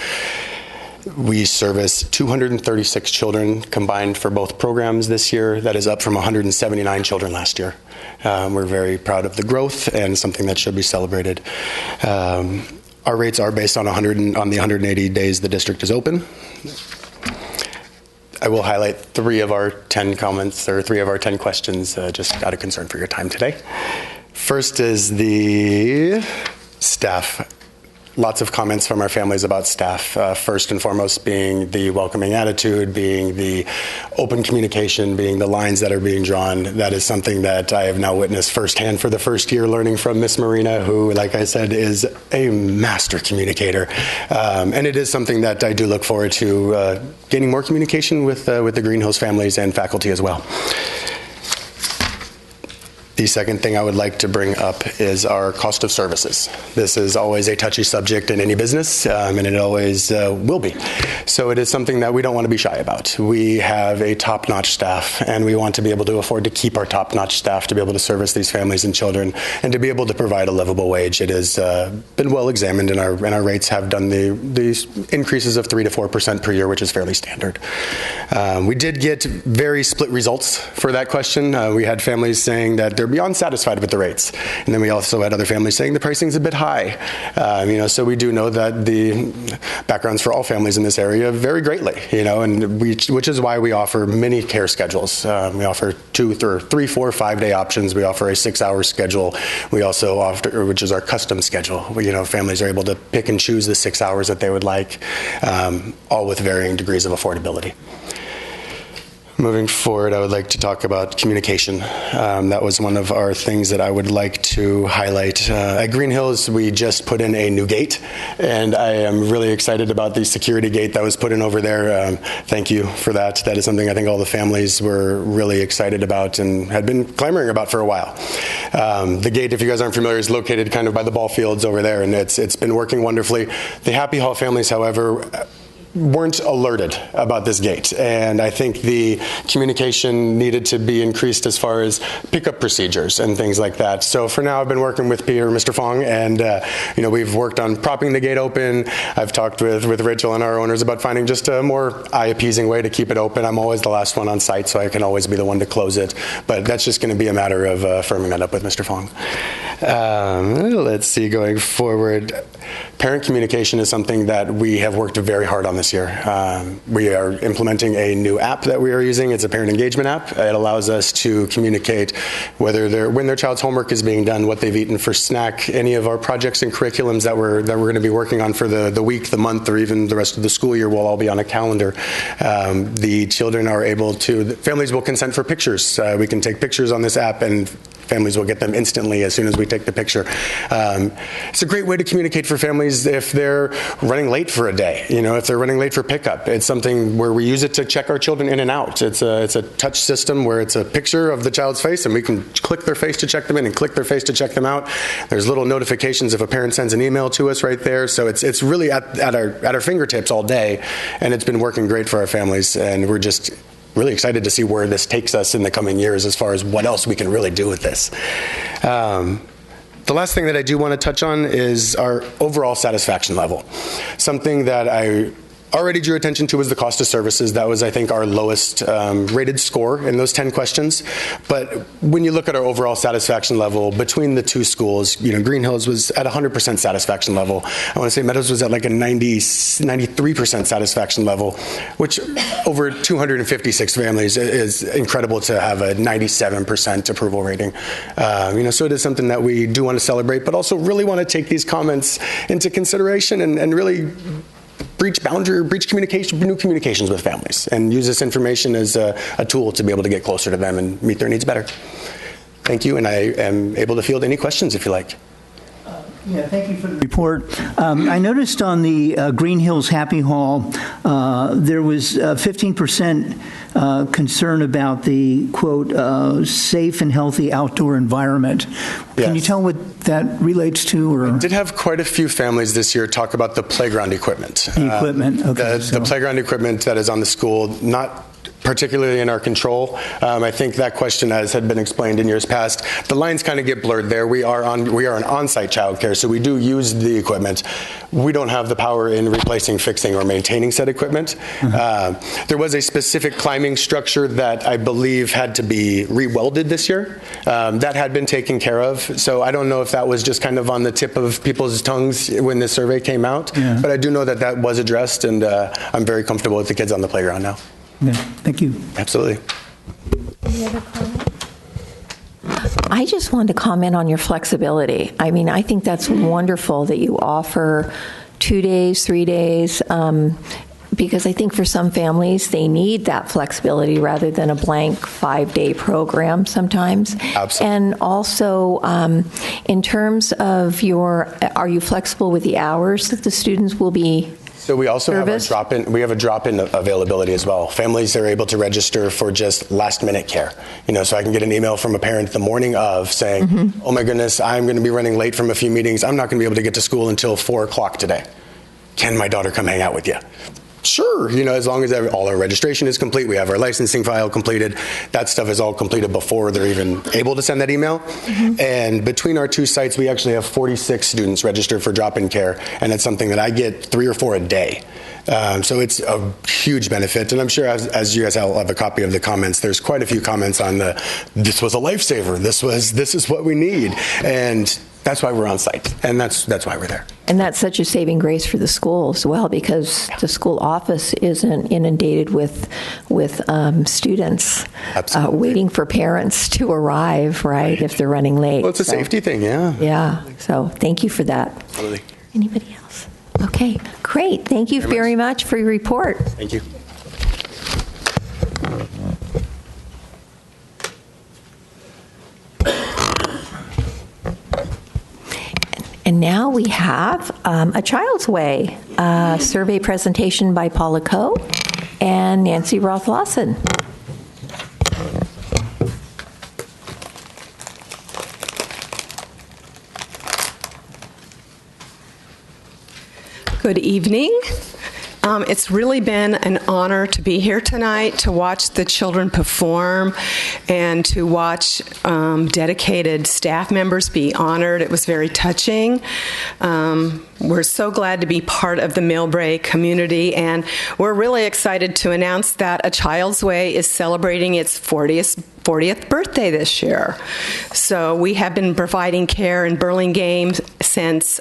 We service 236 children combined for both programs this year. That is up from 179 children last year. We're very proud of the growth and something that should be celebrated. Our rates are based on the 180 days the district is open. I will highlight 3 of our 10 comments, or 3 of our 10 questions, just out of concern for your time today. First is the staff. Lots of comments from our families about staff. First and foremost being the welcoming attitude, being the open communication, being the lines that are being drawn. That is something that I have now witnessed firsthand for the first year, learning from Miss Marina, who, like I said, is a master communicator. And it is something that I do look forward to gaining more communication with the Green Hills families and faculty as well. The second thing I would like to bring up is our cost of services. This is always a touchy subject in any business, and it always will be. So it is something that we don't want to be shy about. We have a top-notch staff, and we want to be able to afford to keep our top-notch staff to be able to service these families and children, and to be able to provide a livable wage. It has been well examined, and our rates have done the increases of 3 to 4% per year, which is fairly standard. We did get very split results for that question. We had families saying that they're beyond satisfied with the rates. And then we also had other families saying the pricing's a bit high. So we do know that the backgrounds for all families in this area vary greatly, and which is why we offer many care schedules. We offer 2, 3, 4, 5-day options. We offer a 6-hour schedule. We also offer, which is our custom schedule. Families are able to pick and choose the 6 hours that they would like, all with varying degrees of affordability. Moving forward, I would like to talk about communication. That was one of our things that I would like to highlight. At Green Hills, we just put in a new gate, and I am really excited about the security gate that was put in over there. Thank you for that. That is something I think all the families were really excited about and had been clamoring about for a while. The gate, if you guys aren't familiar, is located kind of by the ball fields over there, and it's been working wonderfully. The Happy Hall families, however, weren't alerted about this gate, and I think the communication needed to be increased as far as pickup procedures and things like that. So for now, I've been working with Mr. Fong, and we've worked on propping the gate open. I've talked with Rachel and our owners about finding just a more eye-appeasing way to keep it open. I'm always the last one on site, so I can always be the one to close it, but that's just going to be a matter of firming that up with Mr. Fong. Let's see, going forward, parent communication is something that we have worked very hard on this year. We are implementing a new app that we are using. It's a parent engagement app. It allows us to communicate when their child's homework is being done, what they've eaten for snack, any of our projects and curriculums that we're going to be working on for the week, the month, or even the rest of the school year will all be on a calendar. The children are able to, families will consent for pictures. We can take pictures on this app, and families will get them instantly as soon as we take the picture. It's a great way to communicate for families if they're running late for a day, if they're running late for pickup. It's something where we use it to check our children in and out. It's a touch system where it's a picture of the child's face, and we can click their face to check them in and click their face to check them out. There's little notifications if a parent sends an email to us right there. So it's really at our fingertips all day, and it's been working great for our families, and we're just really excited to see where this takes us in the coming years as far as what else we can really do with this. The last thing that I do want to touch on is our overall satisfaction level. Something that I already drew attention to was the cost of services. That was, I think, our lowest rated score in those 10 questions. But when you look at our overall satisfaction level between the two schools, Green Hills was at 100% satisfaction level. I want to say Meadows was at like a 93% satisfaction level, which over 256 families is incredible to have a 97% approval rating. So it is something that we do want to celebrate, but also really want to take these comments into consideration and really breach new communications with families, and use this information as a tool to be able to get closer to them and meet their needs better. Thank you, and I am able to field any questions if you like. Yeah, thank you for the report. I noticed on the Green Hills Happy Hall, there was 15% concern about the, quote, safe and healthy outdoor environment. Yes. Can you tell what that relates to? Or? I did have quite a few families this year talk about the playground equipment. The equipment, okay. The playground equipment that is on the school, not particularly in our control. I think that question, as had been explained in years past, the lines kind of get blurred there. We are an on-site childcare, so we do use the equipment. We don't have the power in replacing, fixing, or maintaining said equipment. There was a specific climbing structure that I believe had to be re-welded this year. That had been taken care of, so I don't know if that was just kind of on the tip of people's tongues when this survey came out, but I do know that was addressed, and I'm very comfortable with the kids on the playground now. Yeah, thank you. Absolutely. Any other comments? I just wanted to comment on your flexibility. I mean, I think that's wonderful that you offer 2 days, 3 days, because I think for some families, they need that flexibility rather than a blank 5-day program sometimes. Absolutely. And also, in terms of are you flexible with the hours that the students will be? So we also have a drop-in. We have a drop-in availability as well. Families are able to register for just last-minute care. So I can get an email from a parent the morning of saying, "Oh my goodness, I'm going to be running late from a few meetings. I'm not going to be able to get to school until 4 o'clock today. Can my daughter come hang out with you?" Sure, as long as all our registration is complete, we have our licensing file completed. That stuff is all completed before they're even able to send that email. And between our two sites, we actually have 46 students registered for drop-in care, and it's something that I get 3 or 4 a day. So it's a huge benefit, and I'm sure as you guys all have a copy of the comments, there's quite a few comments on this was a lifesaver, this is what we need, and that's why we're on site, and that's why we're there. And that's such a saving grace for the school as well, because the school office isn't inundated with students waiting for parents to arrive, right, if they're running late. Well, it's a safety thing, yeah. Yeah, so thank you for that. Absolutely. Anybody else? Okay, great. Thank you very much for your report. Thank you. And now we have a Child's Way survey presentation by Paula Coe and Nancy Roth-Lawson. Good evening. It's really been an honor to be here tonight, to watch the children perform and to watch dedicated staff members be honored. It was very touching. We're so glad to be part of the Millbrae community, and we're really excited to announce that A Child's Way is celebrating its 40th birthday this year. So we have been providing care in Burlingame since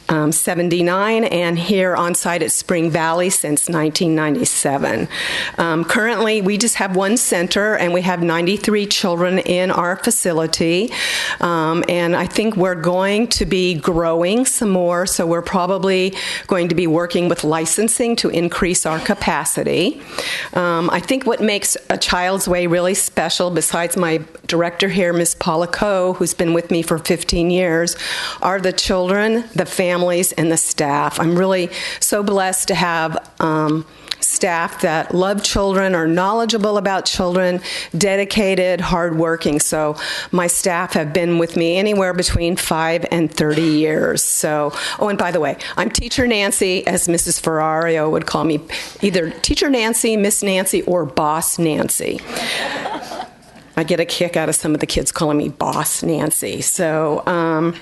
1979, and here on site at Spring Valley since 1997. Currently, we just have one center, and we have 93 children in our facility. And I think we're going to be growing some more, so we're probably going to be working with licensing to increase our capacity. I think what makes a Child's Way really special, besides my director here, Ms. Paula Coe, who's been with me for 15 years, are the children, the families, and the staff. I'm really so blessed to have staff that love children, are knowledgeable about children, dedicated, hardworking. So my staff have been with me anywhere between 5 and 30 years. So, oh, and by the way, I'm Teacher Nancy, as Mrs. Ferrario would call me, either Teacher Nancy, Miss Nancy, or Boss Nancy. I get a kick out of some of the kids calling me Boss Nancy. So,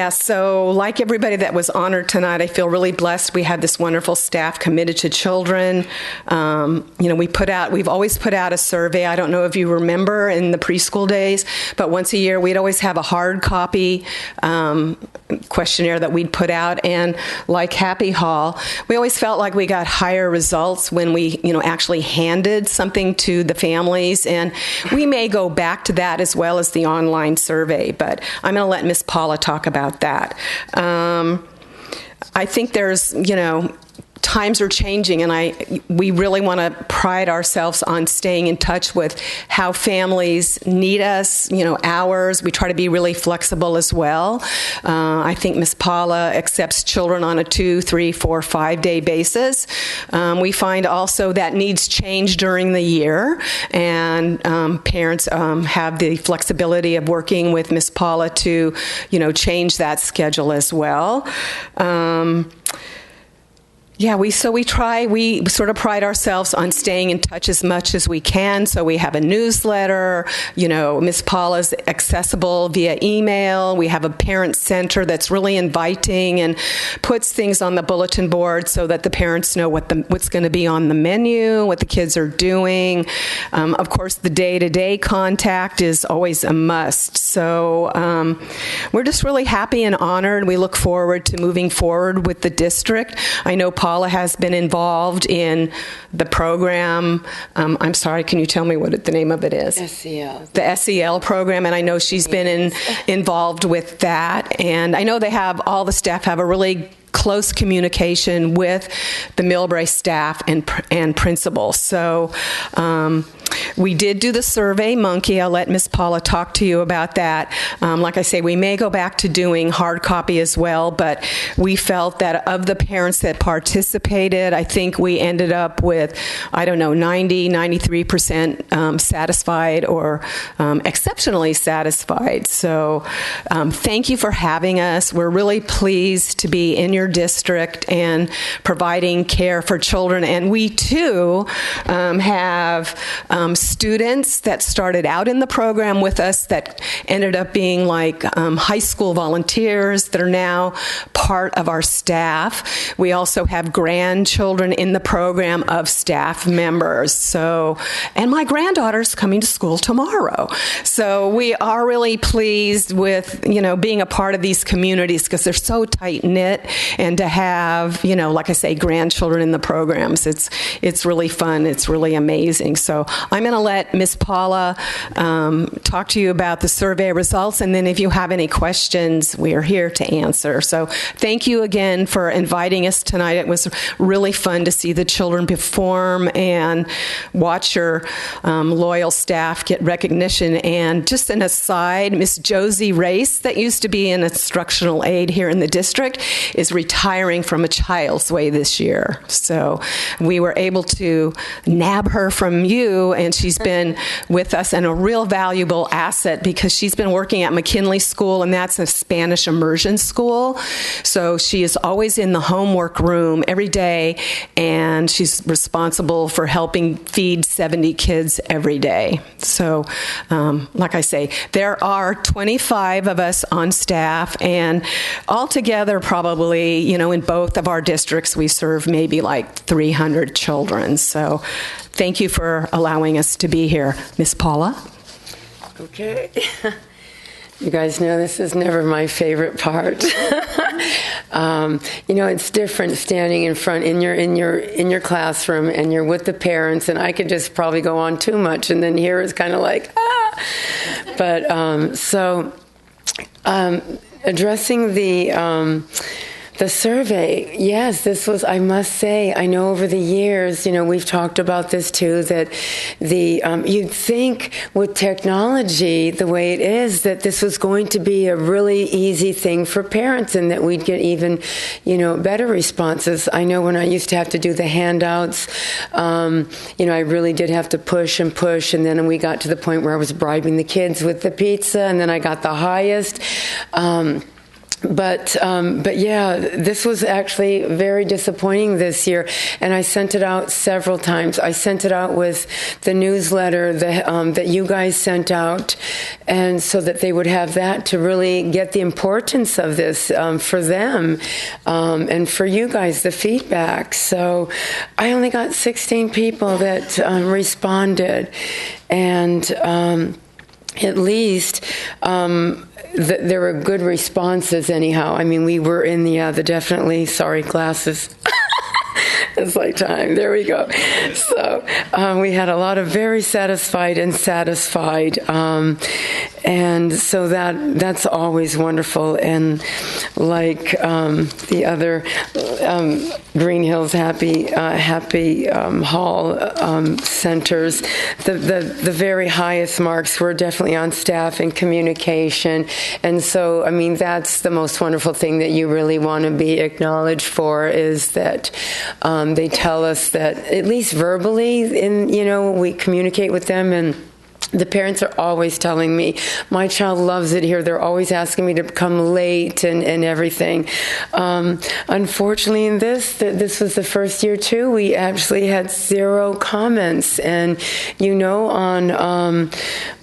so like everybody that was honored tonight, I feel really blessed. We have this wonderful staff committed to children. We've always put out a survey. I don't know if you remember in the preschool days, but once a year we'd always have a hard copy questionnaire that we'd put out. And like Happy Hall, we always felt like we got higher results when we, actually handed something to the families. And we may go back to that as well as the online survey, but I'm going to let Ms. Paula talk about that. I think there's, times are changing, and we really want to pride ourselves on staying in touch with how families need us, hours. We try to be really flexible as well. I think Ms. Paula accepts children on a 2, 3, 4, 5-day basis. We find also that needs change during the year, and parents have the flexibility of working with Ms. Paula to, change that schedule as well. We sort of pride ourselves on staying in touch as much as we can. So we have a newsletter, Ms. Paula's accessible via email. We have a parent center that's really inviting and puts things on the bulletin board so that the parents know what's going to be on the menu, what the kids are doing. Of course, the day-to-day contact is always a must. So we're just really happy and honored. We look forward to moving forward with the district. I know Paula has been involved in the program. I'm sorry, can you tell me what the name of it is? SEL. The SEL program, and I know she's been involved with that. And I know all the staff have a really close communication with the Millbrae staff and principals. So we did do the Survey Monkey. I'll let Ms. Paula talk to you about that. Like I say, we may go back to doing hard copy as well, but we felt that of the parents that participated, I think we ended up with, 93% satisfied or exceptionally satisfied. So thank you for having us. We're really pleased to be in your district and providing care for children. And we, too, have students that started out in the program with us that ended up being like high school volunteers that are now part of our staff. We also have grandchildren in the program of staff members. So, and my granddaughter's coming to school tomorrow. So we are really pleased with, being a part of these communities because they're so tight-knit, and to have, like I say, grandchildren in the programs, it's really fun. It's really amazing. So I'm going to let Ms. Paula talk to you about the survey results, and then if you have any questions, we are here to answer. So thank you again for inviting us tonight. It was really fun to see the children perform and watch your loyal staff get recognition. And just an aside, Miss Josie Race, that used to be an instructional aide here in the district, is retiring from a Child's Way this year. So we were able to nab her from you, and she's been with us and a real valuable asset because she's been working at McKinley School, and that's a Spanish immersion school. So she is always in the homework room every day, and she's responsible for helping feed 70 kids every day. So like I say, there are 25 of us on staff, and altogether probably, in both of our districts, we serve maybe like 300 children. So thank you for allowing us to be here. Ms. Paula? Okay. You guys know this is never my favorite part. It's different standing in front in your classroom, and you're with the parents, and I could just probably go on too much, and then here it's kind of like But addressing the survey, yes, this was, I must say, I know over the years, we've talked about this too, that you'd think with technology, the way it is, that this was going to be a really easy thing for parents and that we'd get even, better responses. I know when I used to have to do the handouts, I really did have to push, and then we got to the point where I was bribing the kids with the pizza, and then I got the highest. But yeah, this was actually very disappointing this year, and I sent it out several times. I sent it out with the newsletter that you guys sent out, and so that they would have that to really get the importance of this for them and for you guys, the feedback. So I only got 16 people that responded, and at least there were good responses anyhow. I mean, we were in the definitely, sorry, glasses. It's like time. There we go. So we had a lot of very satisfied, and so that's always wonderful. And like the other Green Hills Happy Hall centers, the very highest marks were definitely on staff and communication. And so, I mean, that's the most wonderful thing that you really want to be acknowledged for, is that they tell us that, at least verbally, we communicate with them, and the parents are always telling me, my child loves it here. They're always asking me to come late and everything. Unfortunately, in this was the first year, too, we actually had 0 comments. And,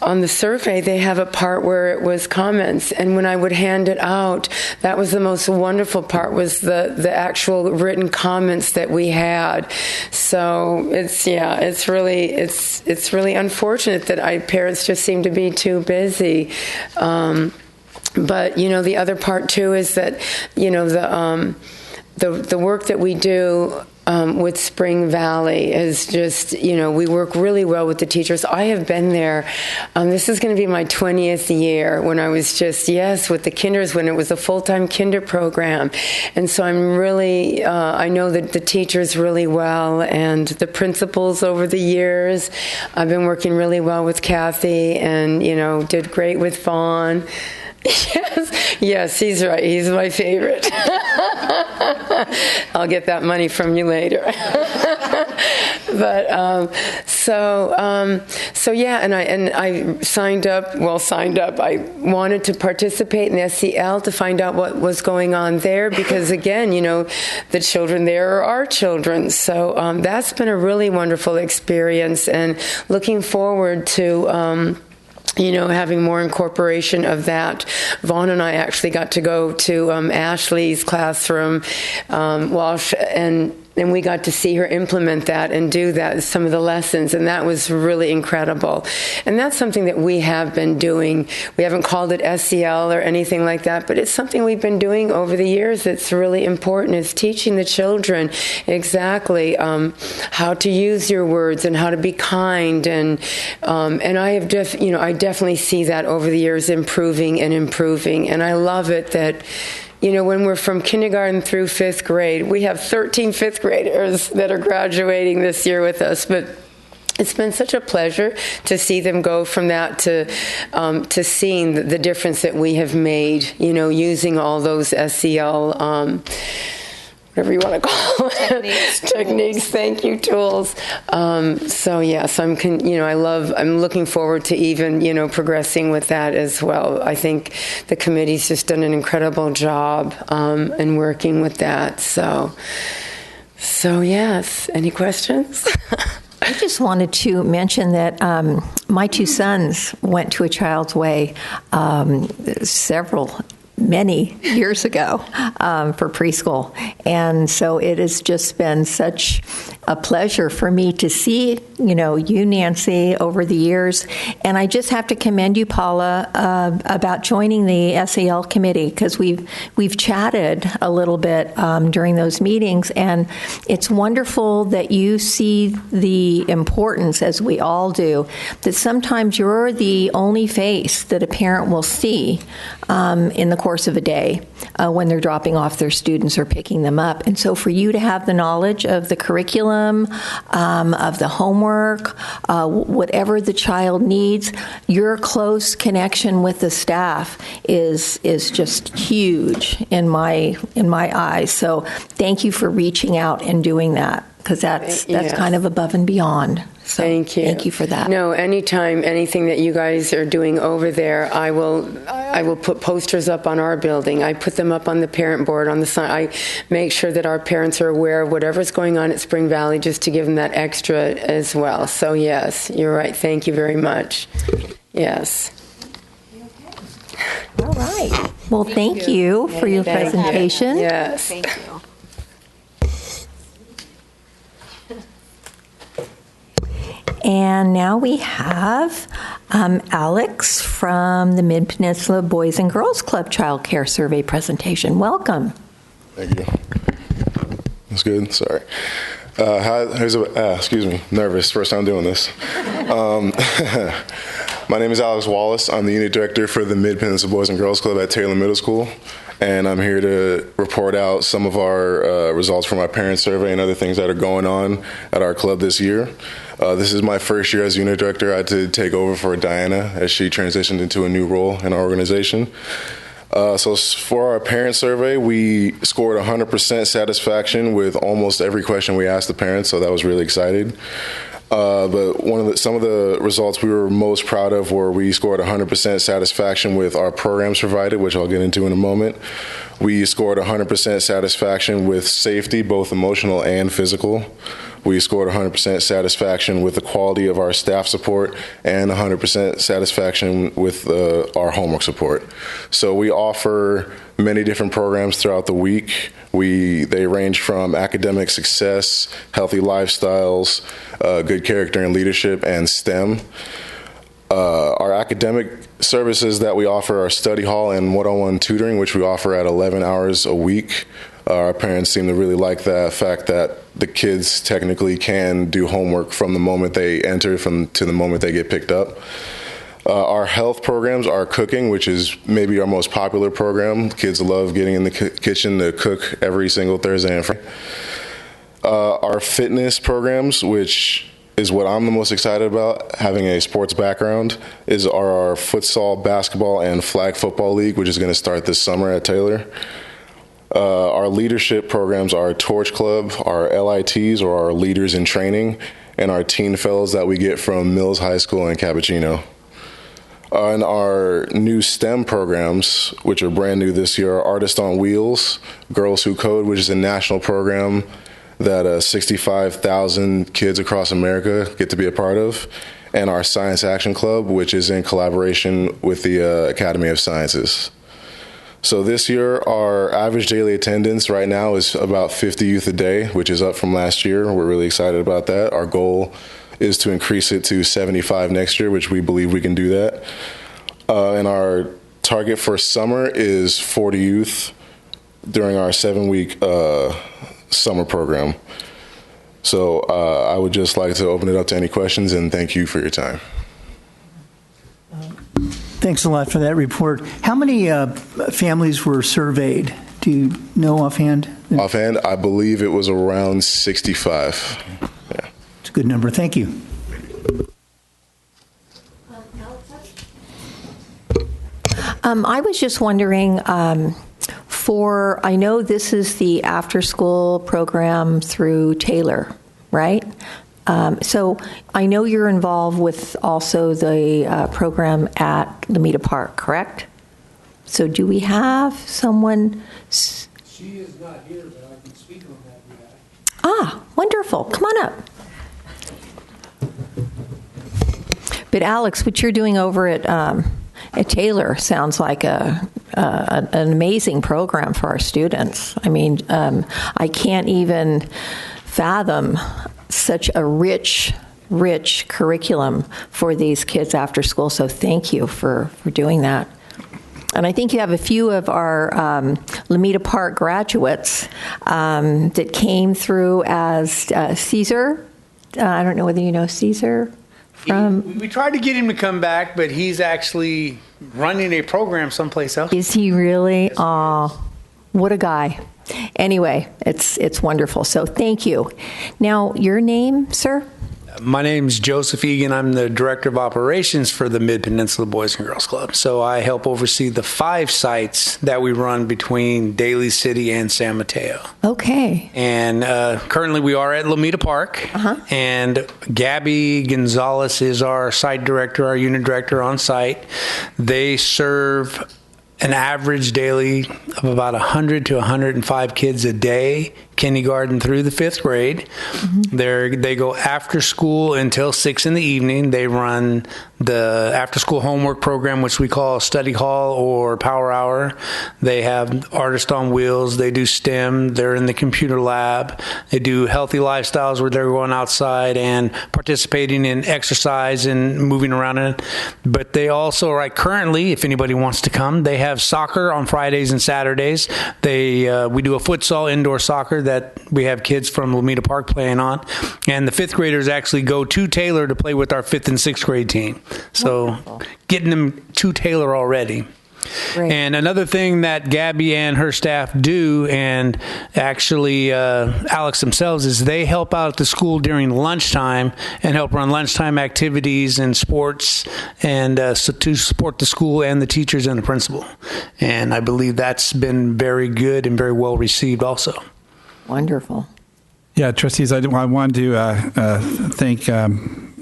on the survey, they have a part where it was comments. And when I would hand it out, that was the most wonderful part, was the actual written comments that we had. So it's really unfortunate that parents just seem to be too busy. But, the other part, too, is that, the work that we do with Spring Valley is just, we work really well with the teachers. I have been there. This is going to be my 20th year, when I was just, with the kinders, when it was a full-time kinder program. And so I'm really, I know that the teachers really well, and the principals over the years. I've been working really well with Kathy, and, did great with Vaughn. Yes, he's right. He's my favorite. I'll get that money from you later. But so yeah, and I signed up. I wanted to participate in the SEL to find out what was going on there, because again, the children there are our children. So that's been a really wonderful experience, and looking forward to having more incorporation of that. Vaughn and I actually got to go to Ashley's classroom, and we got to see her implement that and do that, some of the lessons, and that was really incredible. And that's something that we have been doing. We haven't called it SEL or anything like that, but it's something we've been doing over the years that's really important, is teaching the children exactly how to use your words and how to be kind. And I have I definitely see that over the years improving. And I love it that, when we're from kindergarten through 5th grade, we have 13 5th graders that are graduating this year with us. But it's been such a pleasure to see them go from that to seeing the difference that we have made, using all those SEL, whatever you want to call it. Techniques, thank you, tools. So I'm looking forward to even, progressing with that as well. I think the committee's just done an incredible job in working with that. So yes. Any questions? I just wanted to mention that my 2 sons went to a Child's Way many years ago for preschool. And so it has just been such a pleasure for me to see, you, Nancy, over the years. And I just have to commend you, Paula, about joining the SAL committee, because we've chatted a little bit during those meetings, and it's wonderful that you see the importance, as we all do, that sometimes you're the only face that a parent will see in the course of a day when they're dropping off their students or picking them up. And so for you to have the knowledge of the curriculum, of the homework, whatever the child needs, your close connection with the staff is just huge in my eyes. So thank you for reaching out and doing that, because that's kind of above and beyond. So thank you. Thank you for that. No, anytime, anything that you guys are doing over there, I will put posters up on our building. I put them up on the parent board on the sign. I make sure that our parents are aware of whatever's going on at Spring Valley, just to give them that extra as well. So yes, you're right. Thank you very much. Yes. All right. Well, thank you for your presentation. Yes. Thank you. And now we have Alex from the Mid-Peninsula Boys and Girls Club Child Care Survey presentation. Welcome. Thank you. That's good. Sorry. Excuse me. Nervous. First time doing this. My name is Alex Wallace. I'm the unit director for the Mid-Peninsula Boys and Girls Club at Taylor Middle School. And I'm here to report out some of our results from our parent survey and other things that are going on at our club this year. This is my first year as unit director. I had to take over for Diana as she transitioned into a new role in our organization. So for our parent survey, we scored 100% satisfaction with almost every question we asked the parents, so that was really exciting. But some of the results we were most proud of were we scored 100% satisfaction with our programs provided, which I'll get into in a moment. We scored 100% satisfaction with safety, both emotional and physical. We scored 100% satisfaction with the quality of our staff support and 100% satisfaction with our homework support. So we offer many different programs throughout the week. They range from academic success, healthy lifestyles, good character and leadership, and STEM. Our academic services that we offer are study hall and one-on-one tutoring, which we offer at 11 hours a week. Our parents seem to really like the fact that the kids technically can do homework from the moment they enter to the moment they get picked up. Our health programs are cooking, which is maybe our most popular program. Kids love getting in the kitchen to cook every single Thursday and Friday. Our fitness programs, which is what I'm the most excited about, having a sports background, are our futsal, basketball, and flag football league, which is going to start this summer at Taylor. Our leadership programs are Torch Club, our LITs, or our Leaders in Training, and our Teen Fellows that we get from Mills High School and Cappuccino. And our new STEM programs, which are brand new this year, are Artist on Wheels, Girls Who Code, which is a national program that 65,000 kids across America get to be a part of, and our Science Action Club, which is in collaboration with the Academy of Sciences. So this year, our average daily attendance right now is about 50 youth a day, which is up from last year. We're really excited about that. Our goal is to increase it to 75 next year, which we believe we can do that. And our target for summer is 40 youth during our 7-week summer program. So I would just like to open it up to any questions, and thank you for your time. Thanks a lot for that report. How many families were surveyed? Do you know offhand? Offhand, I believe it was around 65. Yeah. It's a good number. Thank you. I was just wondering, I know this is the after-school program through Taylor, right? So I know you're involved with also the program at Lamita Park, correct? So do we have someone? She is not here, but I can speak on that. Ah, wonderful. Come on up. But Alex, what you're doing over at Taylor sounds like an amazing program for our students. I mean, I can't even fathom such a rich curriculum for these kids after school. So thank you for doing that. And I think you have a few of our Lomita Park graduates that came through as Caesar. I don't know whether you know Caesar from... We tried to get him to come back, but he's actually running a program someplace else. Is he really? Aw, what a guy. Anyway, it's wonderful. So thank you. Now, your name, sir? My name's Joseph Egan. I'm the Director of Operations for the Mid-Peninsula Boys and Girls Club. So I help oversee the 5 sites that we run between Daly City and San Mateo. Okay. And currently we are at Lomita Park. And Gabby Gonzalez is our site director, our unit director on site. They serve an average daily of about 100 to 105 kids a day, kindergarten through the 5th grade. They go after school until 6 in the evening. They run the after school homework program, which we call study hall or power hour. They have artist on wheels. They do STEM. They're in the computer lab. They do healthy lifestyles where they're going outside and participating in exercise and moving around. But they also, right currently, if anybody wants to come, they have soccer on Fridays and Saturdays. We do a futsal indoor soccer that we have kids from Lomita Park playing on. And the 5th graders actually go to Taylor to play with our 5th and 6th grade team. So wonderful. Getting them to Taylor already. Great. And another thing that Gabby and her staff do, and actually Alex themselves, is they help out at the school during lunchtime and help run lunchtime activities and sports, and so to support the school and the teachers and the principal. And I believe that's been very good and very well received also. Wonderful. Yeah, trustees, I wanted to thank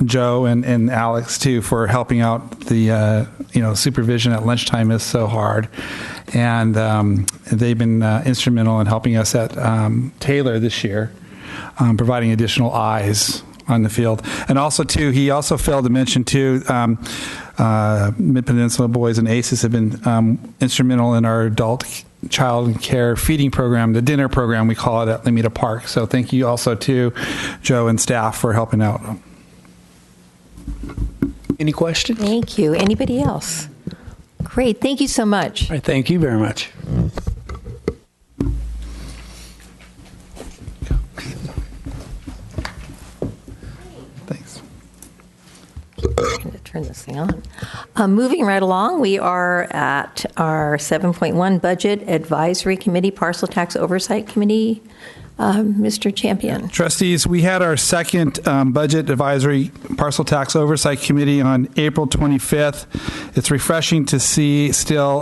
Joe and Alex too for helping out. The supervision at lunchtime is so hard, and they've been instrumental in helping us at Taylor this year, providing additional eyes on the field. And also too, he also failed to mention too, Mid-Peninsula Boys and ACES have been instrumental in our adult child care feeding program, the dinner program we call it at Lomita Park. So thank you also to Joe and staff for helping out. Any questions? Thank you. Anybody else? Great. Thank you so much. All right, thank you very much. Thanks. I'm going to turn this thing on. Moving right along, we are at our 7.1 Budget Advisory Committee, Parcel Tax Oversight Committee. Mr. Champion. Trustees, we had our second Budget Advisory Parcel Tax Oversight Committee on April 25th. It's refreshing to see still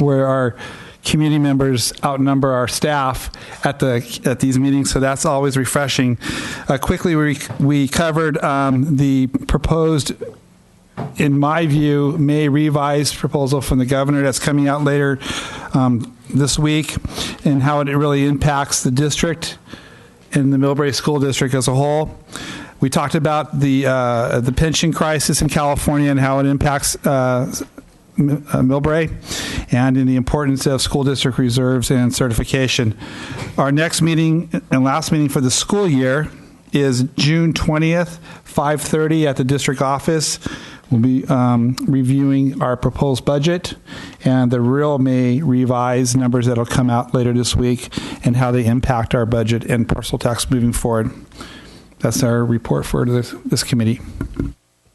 where our community members outnumber our staff at these meetings, so that's always refreshing. Quickly, we covered the proposed, in my view, May revised proposal from the governor that's coming out later this week, and how it really impacts the district and the Millbrae School District as a whole. We talked about the pension crisis in California and how it impacts Millbrae, and in the importance of school district reserves and certification. Our next meeting and last meeting for the school year is June 20th, 5:30 at the district office. We'll be reviewing our proposed budget and the real May revised numbers that will come out later this week and how they impact our budget and parcel tax moving forward. That's our report for this committee.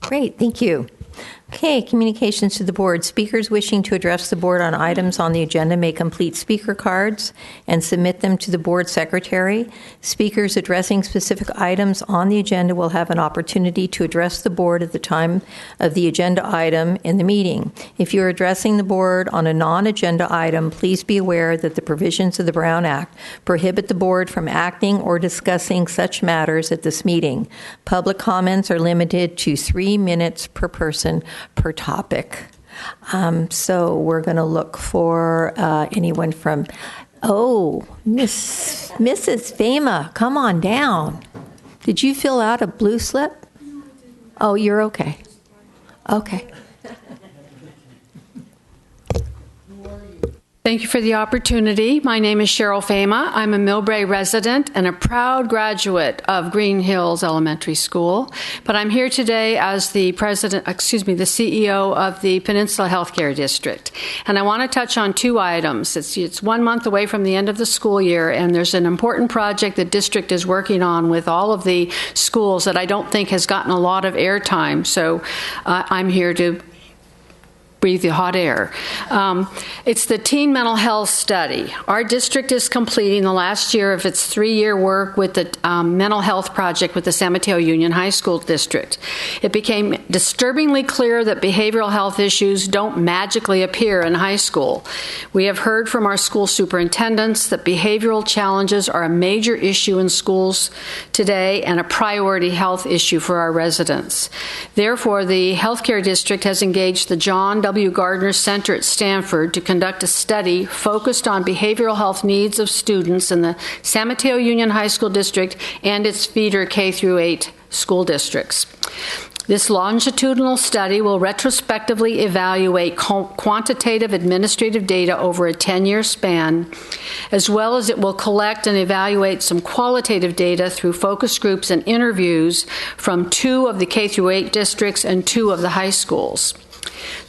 Great, thank you. Okay, communications to the board. Speakers wishing to address the board on items on the agenda may complete speaker cards and submit them to the board secretary. Speakers addressing specific items on the agenda will have an opportunity to address the board at the time of the agenda item in the meeting. If you're addressing the board on a non-agenda item, please be aware that the provisions of the Brown Act prohibit the board from acting or discussing such matters at this meeting. Public comments are limited to 3 minutes per person per topic. So we're going to look for anyone from, Mrs. Fema, come on down. Did you fill out a blue slip? Oh, you're okay. Okay. Thank you for the opportunity. My name is Cheryl Fama. I'm a Millbrae resident and a proud graduate of Green Hills Elementary School. But I'm here today as the CEO of the Peninsula Healthcare District. And I want to touch on two items. It's 1 month away from the end of the school year, and there's an important project the district is working on with all of the schools that I don't think has gotten a lot of airtime. So I'm here to breathe the hot air. It's the Teen Mental Health Study. Our district is completing the last year of its 3-year work with the mental health project with the San Mateo Union High School District. It became disturbingly clear that behavioral health issues don't magically appear in high school. We have heard from our school superintendents that behavioral challenges are a major issue in schools today and a priority health issue for our residents. Therefore, the healthcare district has engaged the John W. Gardner Center at Stanford to conduct a study focused on behavioral health needs of students in the San Mateo Union High School District and its feeder K-8 school districts. This longitudinal study will retrospectively evaluate quantitative administrative data over a 10-year span, as well as it will collect and evaluate some qualitative data through focus groups and interviews from 2 of the K-8 districts and 2 of the high schools.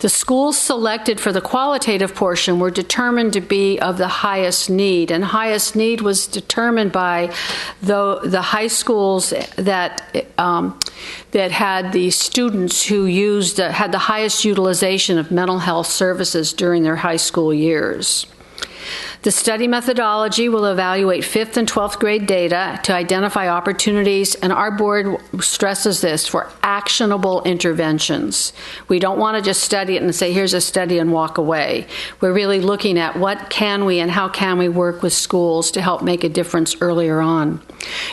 The schools selected for the qualitative portion were determined to be of the highest need, and highest need was determined by the high schools that had the students who had the highest utilization of mental health services during their high school years. The study methodology will evaluate 5th and 12th grade data to identify opportunities, and our board stresses this, for actionable interventions. We don't want to just study it and say, here's a study and walk away. We're really looking at what can we and how can we work with schools to help make a difference earlier on.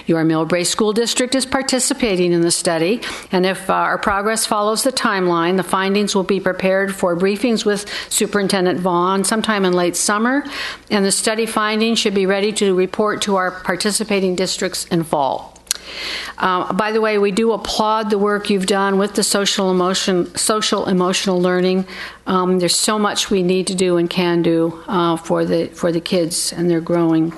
Your Millbrae School District is participating in the study, and if our progress follows the timeline, the findings will be prepared for briefings with Superintendent Vaughn sometime in late summer, and the study findings should be ready to report to our participating districts in fall. By the way, we do applaud the work you've done with the social emotional learning. There's so much we need to do and can do for the kids, and they're growing.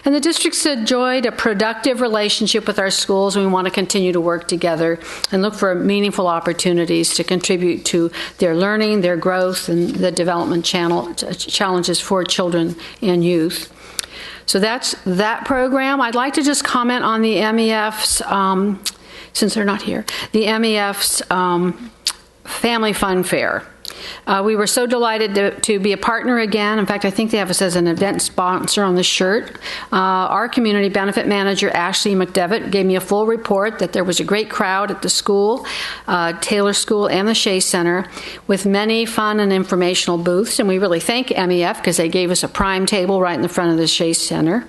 And the district's enjoyed a productive relationship with our schools, and we want to continue to work together and look for meaningful opportunities to contribute to their learning, their growth, and the development challenges for children and youth. So that's that program. I'd like to just comment on the MEF's, since they're not here, the MEF's Family Fun Fair. We were so delighted to be a partner again. In fact, I think they have us as an event sponsor on the shirt. Our community benefit manager, Ashley McDevitt, gave me a full report that there was a great crowd at the school, Taylor School and the Shea Center, with many fun and informational booths. And we really thank MEF because they gave us a prime table right in the front of the Shea Center.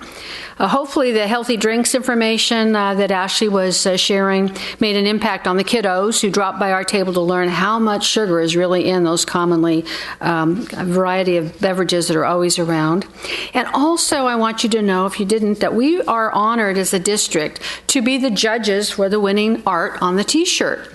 Hopefully the healthy drinks information that Ashley was sharing made an impact on the kiddos who dropped by our table to learn how much sugar is really in those commonly a variety of beverages that are always around. And also I want you to know, if you didn't, that we are honored as a district to be the judges for the winning art on the t-shirt.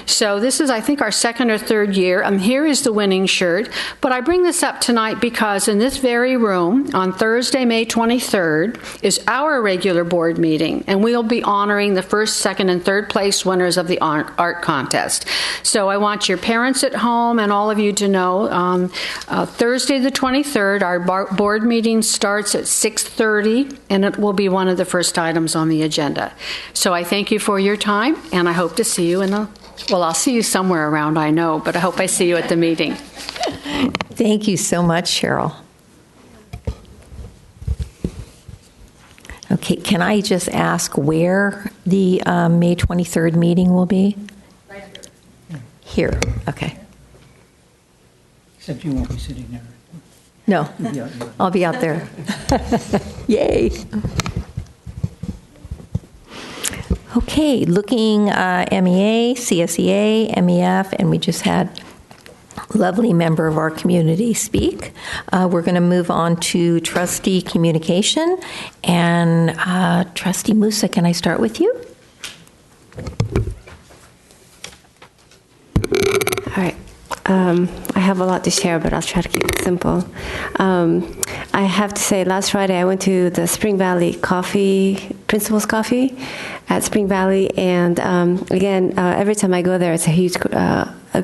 So this is, I think, our 2nd or 3rd year. Here is the winning shirt. But I bring this up tonight because in this very room on Thursday, May 23rd, is our regular board meeting, and we'll be honoring the 1st, 2nd, and 3rd place winners of the art contest. So I want your parents at home and all of you to know Thursday the 23rd, our board meeting starts at 6:30, and it will be one of the first items on the agenda. So I thank you for your time, and I hope to see you I'll see you somewhere around, I know, but I hope I see you at the meeting. Thank you so much, Cheryl. Okay, can I just ask where the May 23rd meeting will be? Right here. Here, okay. Except you won't be sitting there. No, I'll be out there. Yay. Okay, looking MEA, CSEA, MEF, and we just had a lovely member of our community speak. We're going to move on to trustee communication. And Trustee Musa, can I start with you? All right. I have a lot to share, but I'll try to keep it simple. I have to say, last Friday I went to the Spring Valley Principal's Coffee at Spring Valley, and again, every time I go there, it's a huge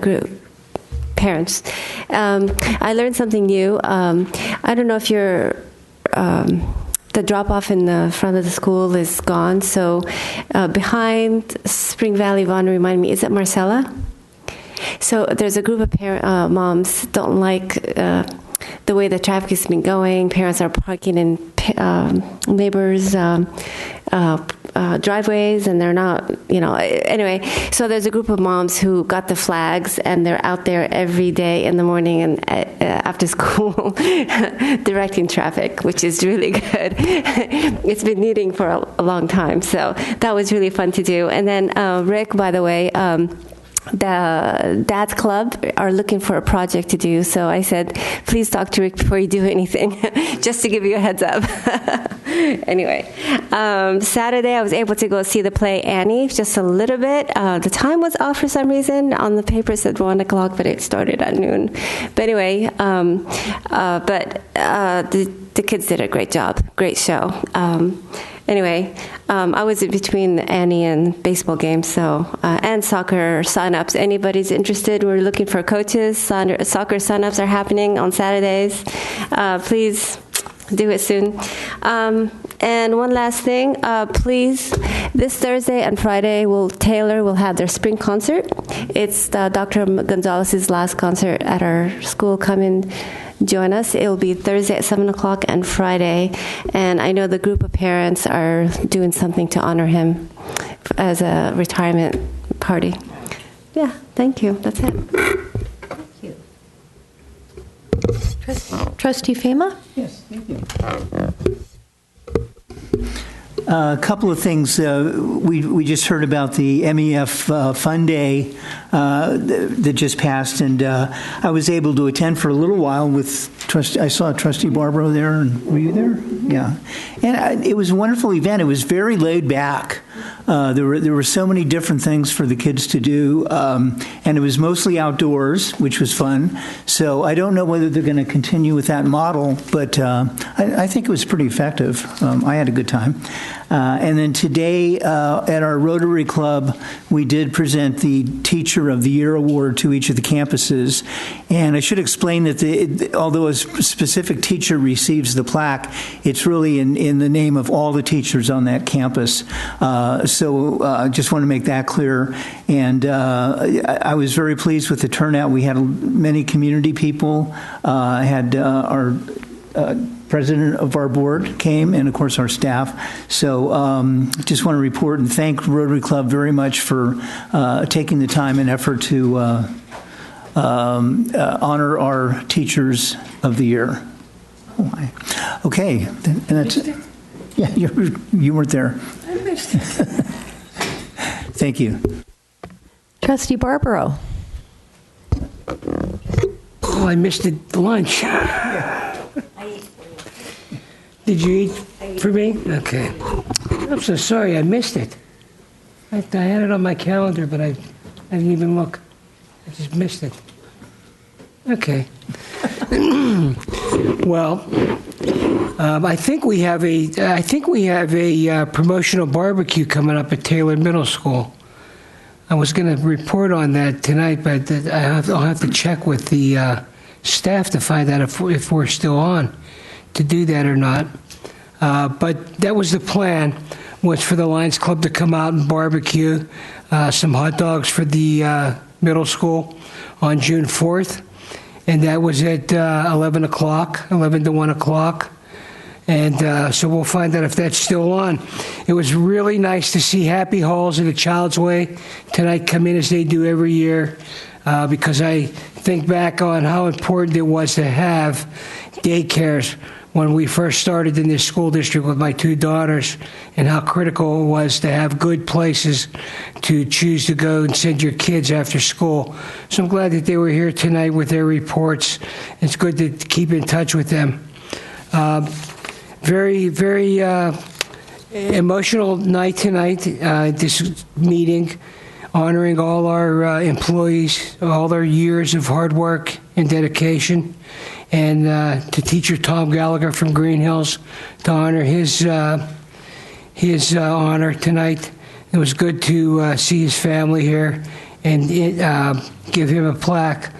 group. Parents. I learned something new. I don't know if the drop-off in the front of the school is gone, so behind Spring Valley, Vaughn, remind me, is it Marcella? So there's a group of moms don't like the way the traffic has been going. Parents are parking in neighbors' driveways, and they're not, anyway. So there's a group of moms who got the flags, and they're out there every day in the morning and after school directing traffic, which is really good. It's been needing for a long time, so that was really fun to do. And then Rick, by the way, the Dad's Club are looking for a project to do, so I said, please talk to Rick before you do anything, just to give you a heads up. Anyway, Saturday I was able to go see the play Annie just a little bit. The time was off for some reason. On the paper it said 1 o'clock, but it started at noon. But anyway, the kids did a great job. Great show. Anyway, I was in between Annie and baseball games, so and soccer sign-ups. Anybody's interested? We're looking for coaches. Soccer sign-ups are happening on Saturdays. Please do it soon. And one last thing, please, this Thursday and Friday, Taylor will have their spring concert. It's Dr. Gonzalez's last concert at our school. Come and join us. It will be Thursday at 7 o'clock and Friday. And I know the group of parents are doing something to honor him as a retirement party. Yeah, thank you. That's it. Thank you. Trustee Fema? Yes, thank you. A couple of things. We just heard about the MEF Fun Day that just passed, and I was able to attend for a little while with I saw Trustee Barbaro there, and were you there? Yeah. And it was a wonderful event. It was very laid back. There were so many different things for the kids to do, and it was mostly outdoors, which was fun. So I don't know whether they're going to continue with that model, but I think it was pretty effective. I had a good time. And then today at our Rotary Club, we did present the Teacher of the Year Award to each of the campuses. And I should explain that although a specific teacher receives the plaque, it's really in the name of all the teachers on that campus. So I just want to make that clear. And I was very pleased with the turnout. We had many community people, had our president of our board came, and of course our staff. So just want to report and thank Rotary Club very much for taking the time and effort to honor our Teachers of the Year. Okay, and that's it. Yeah, you weren't there. I missed it. Thank you. Trustee Barbaro. Oh, I missed the lunch. Did you eat for me? Okay. I'm so sorry, I missed it. I had it on my calendar, but I didn't even look. I just missed it. Okay. Well, I think we have a promotional barbecue coming up at Taylor Middle School. I was going to report on that tonight, but I'll have to check with the staff to find out if we're still on to do that or not. But that was the plan, was for the Lions Club to come out and barbecue some hot dogs for the middle school on June 4th. And that was at 11 to 1 o'clock. And so we'll find out if that's still on. It was really nice to see Happy Halls and the Child's Way tonight come in as they do every year, because I think back on how important it was to have daycares when we first started in this school district with my two daughters, and how critical it was to have good places to choose to go and send your kids after school. So I'm glad that they were here tonight with their reports. It's good to keep in touch with them. Very, very emotional night tonight, this meeting, honoring all our employees, all their years of hard work and dedication. And to teacher Tom Gallagher from Green Hills to honor his honor tonight. It was good to see his family here and give him a plaque.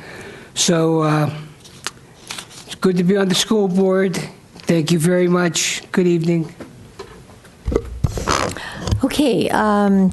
So it's good to be on the school board. Thank you very much. Good evening. Okay,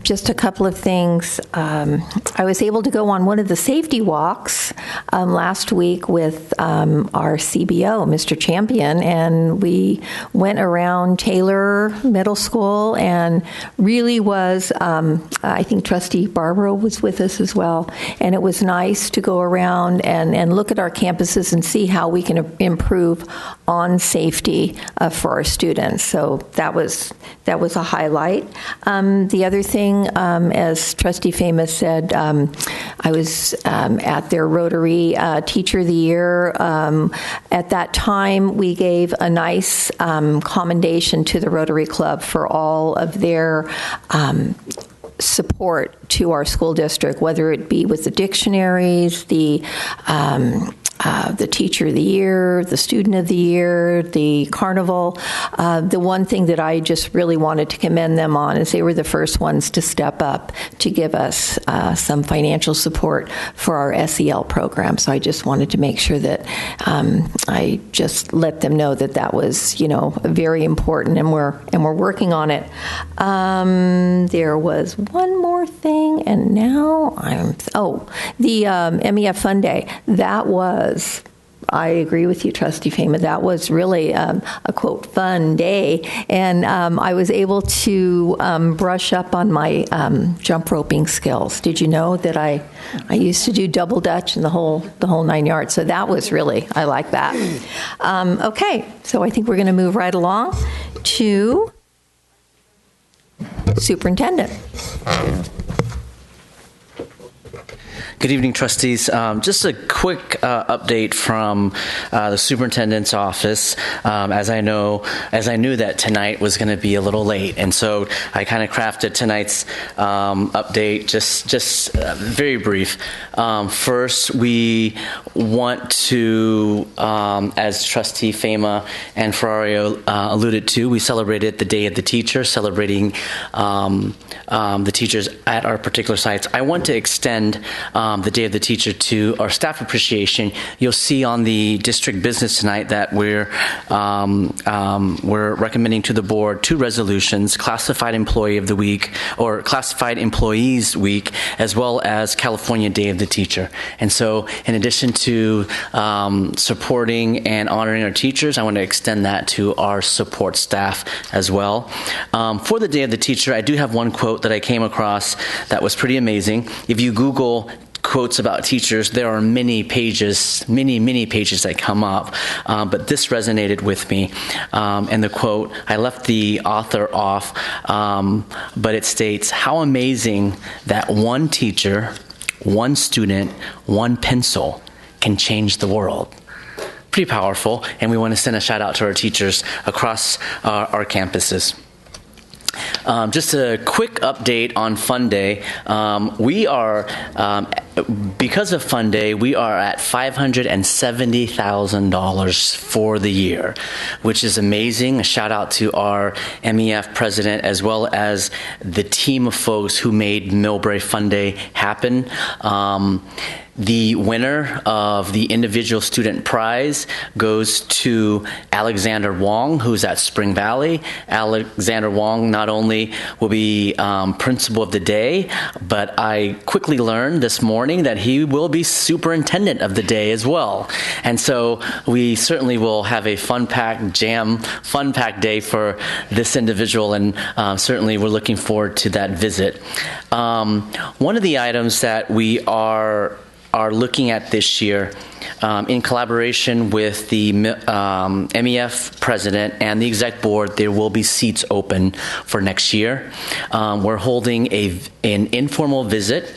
just a couple of things. I was able to go on one of the safety walks last week with our CBO, Mr. Champion, and we went around Taylor Middle School and really was, I think Trustee Barbara was with us as well, and it was nice to go around and look at our campuses and see how we can improve on safety for our students. So that was a highlight. The other thing, as Trustee Famous said, I was at their Rotary Teacher of the Year. At that time, we gave a nice commendation to the Rotary Club for all of their support to our school district, whether it be with the dictionaries, the Teacher of the Year, the Student of the Year, the Carnival. The one thing that I just really wanted to commend them on is they were the first ones to step up to give us some financial support for our SEL program. So I just wanted to make sure that I just let them know that that was, very important, and we're working on it. There was one more thing, and now the MEF Fun Day. That was, I agree with you, Trustee Fama. That was really a quote fun day, and I was able to brush up on my jump roping skills. Did you know that I used to do double Dutch and the whole 9 yards? So that was really, I like that. Okay, so I think we're going to move right along to Superintendent. Good evening, trustees. Just a quick update from the superintendent's office. As I knew that tonight was going to be a little late, and so I kind of crafted tonight's update just very brief. First, we want to, as Trustee Fama and Ferrario alluded to, we celebrated the Day of the Teacher, celebrating the teachers at our particular sites. I want to extend the Day of the Teacher to our staff appreciation. You'll see on the district business tonight that we're recommending to the board 2 resolutions: Classified Employee of the Week, or Classified Employees Week, as well as California Day of the Teacher. And so, in addition to supporting and honoring our teachers, I want to extend that to our support staff as well. For the Day of the Teacher, I do have one quote that I came across that was pretty amazing. If you Google quotes about teachers, there are many pages that come up, but this resonated with me. And the quote, I left the author off, but it states, "How amazing that one teacher, one student, one pencil can change the world." Pretty powerful, and we want to send a shout out to our teachers across our campuses. Just a quick update on Fun Day. We are, because of Fun Day, we are at $570,000 for the year, which is amazing. A shout out to our MEF president, as well as the team of folks who made Millbrae Fun Day happen. The winner of the individual student prize goes to Alexander Wong, who's at Spring Valley. Alexander Wong not only will be principal of the day, but I quickly learned this morning that he will be superintendent of the day as well. And so we certainly will have a fun-packed day for this individual, and certainly we're looking forward to that visit. One of the items that we are looking at this year, in collaboration with the MEF president and the exec board, there will be seats open for next year. We're holding an informal visit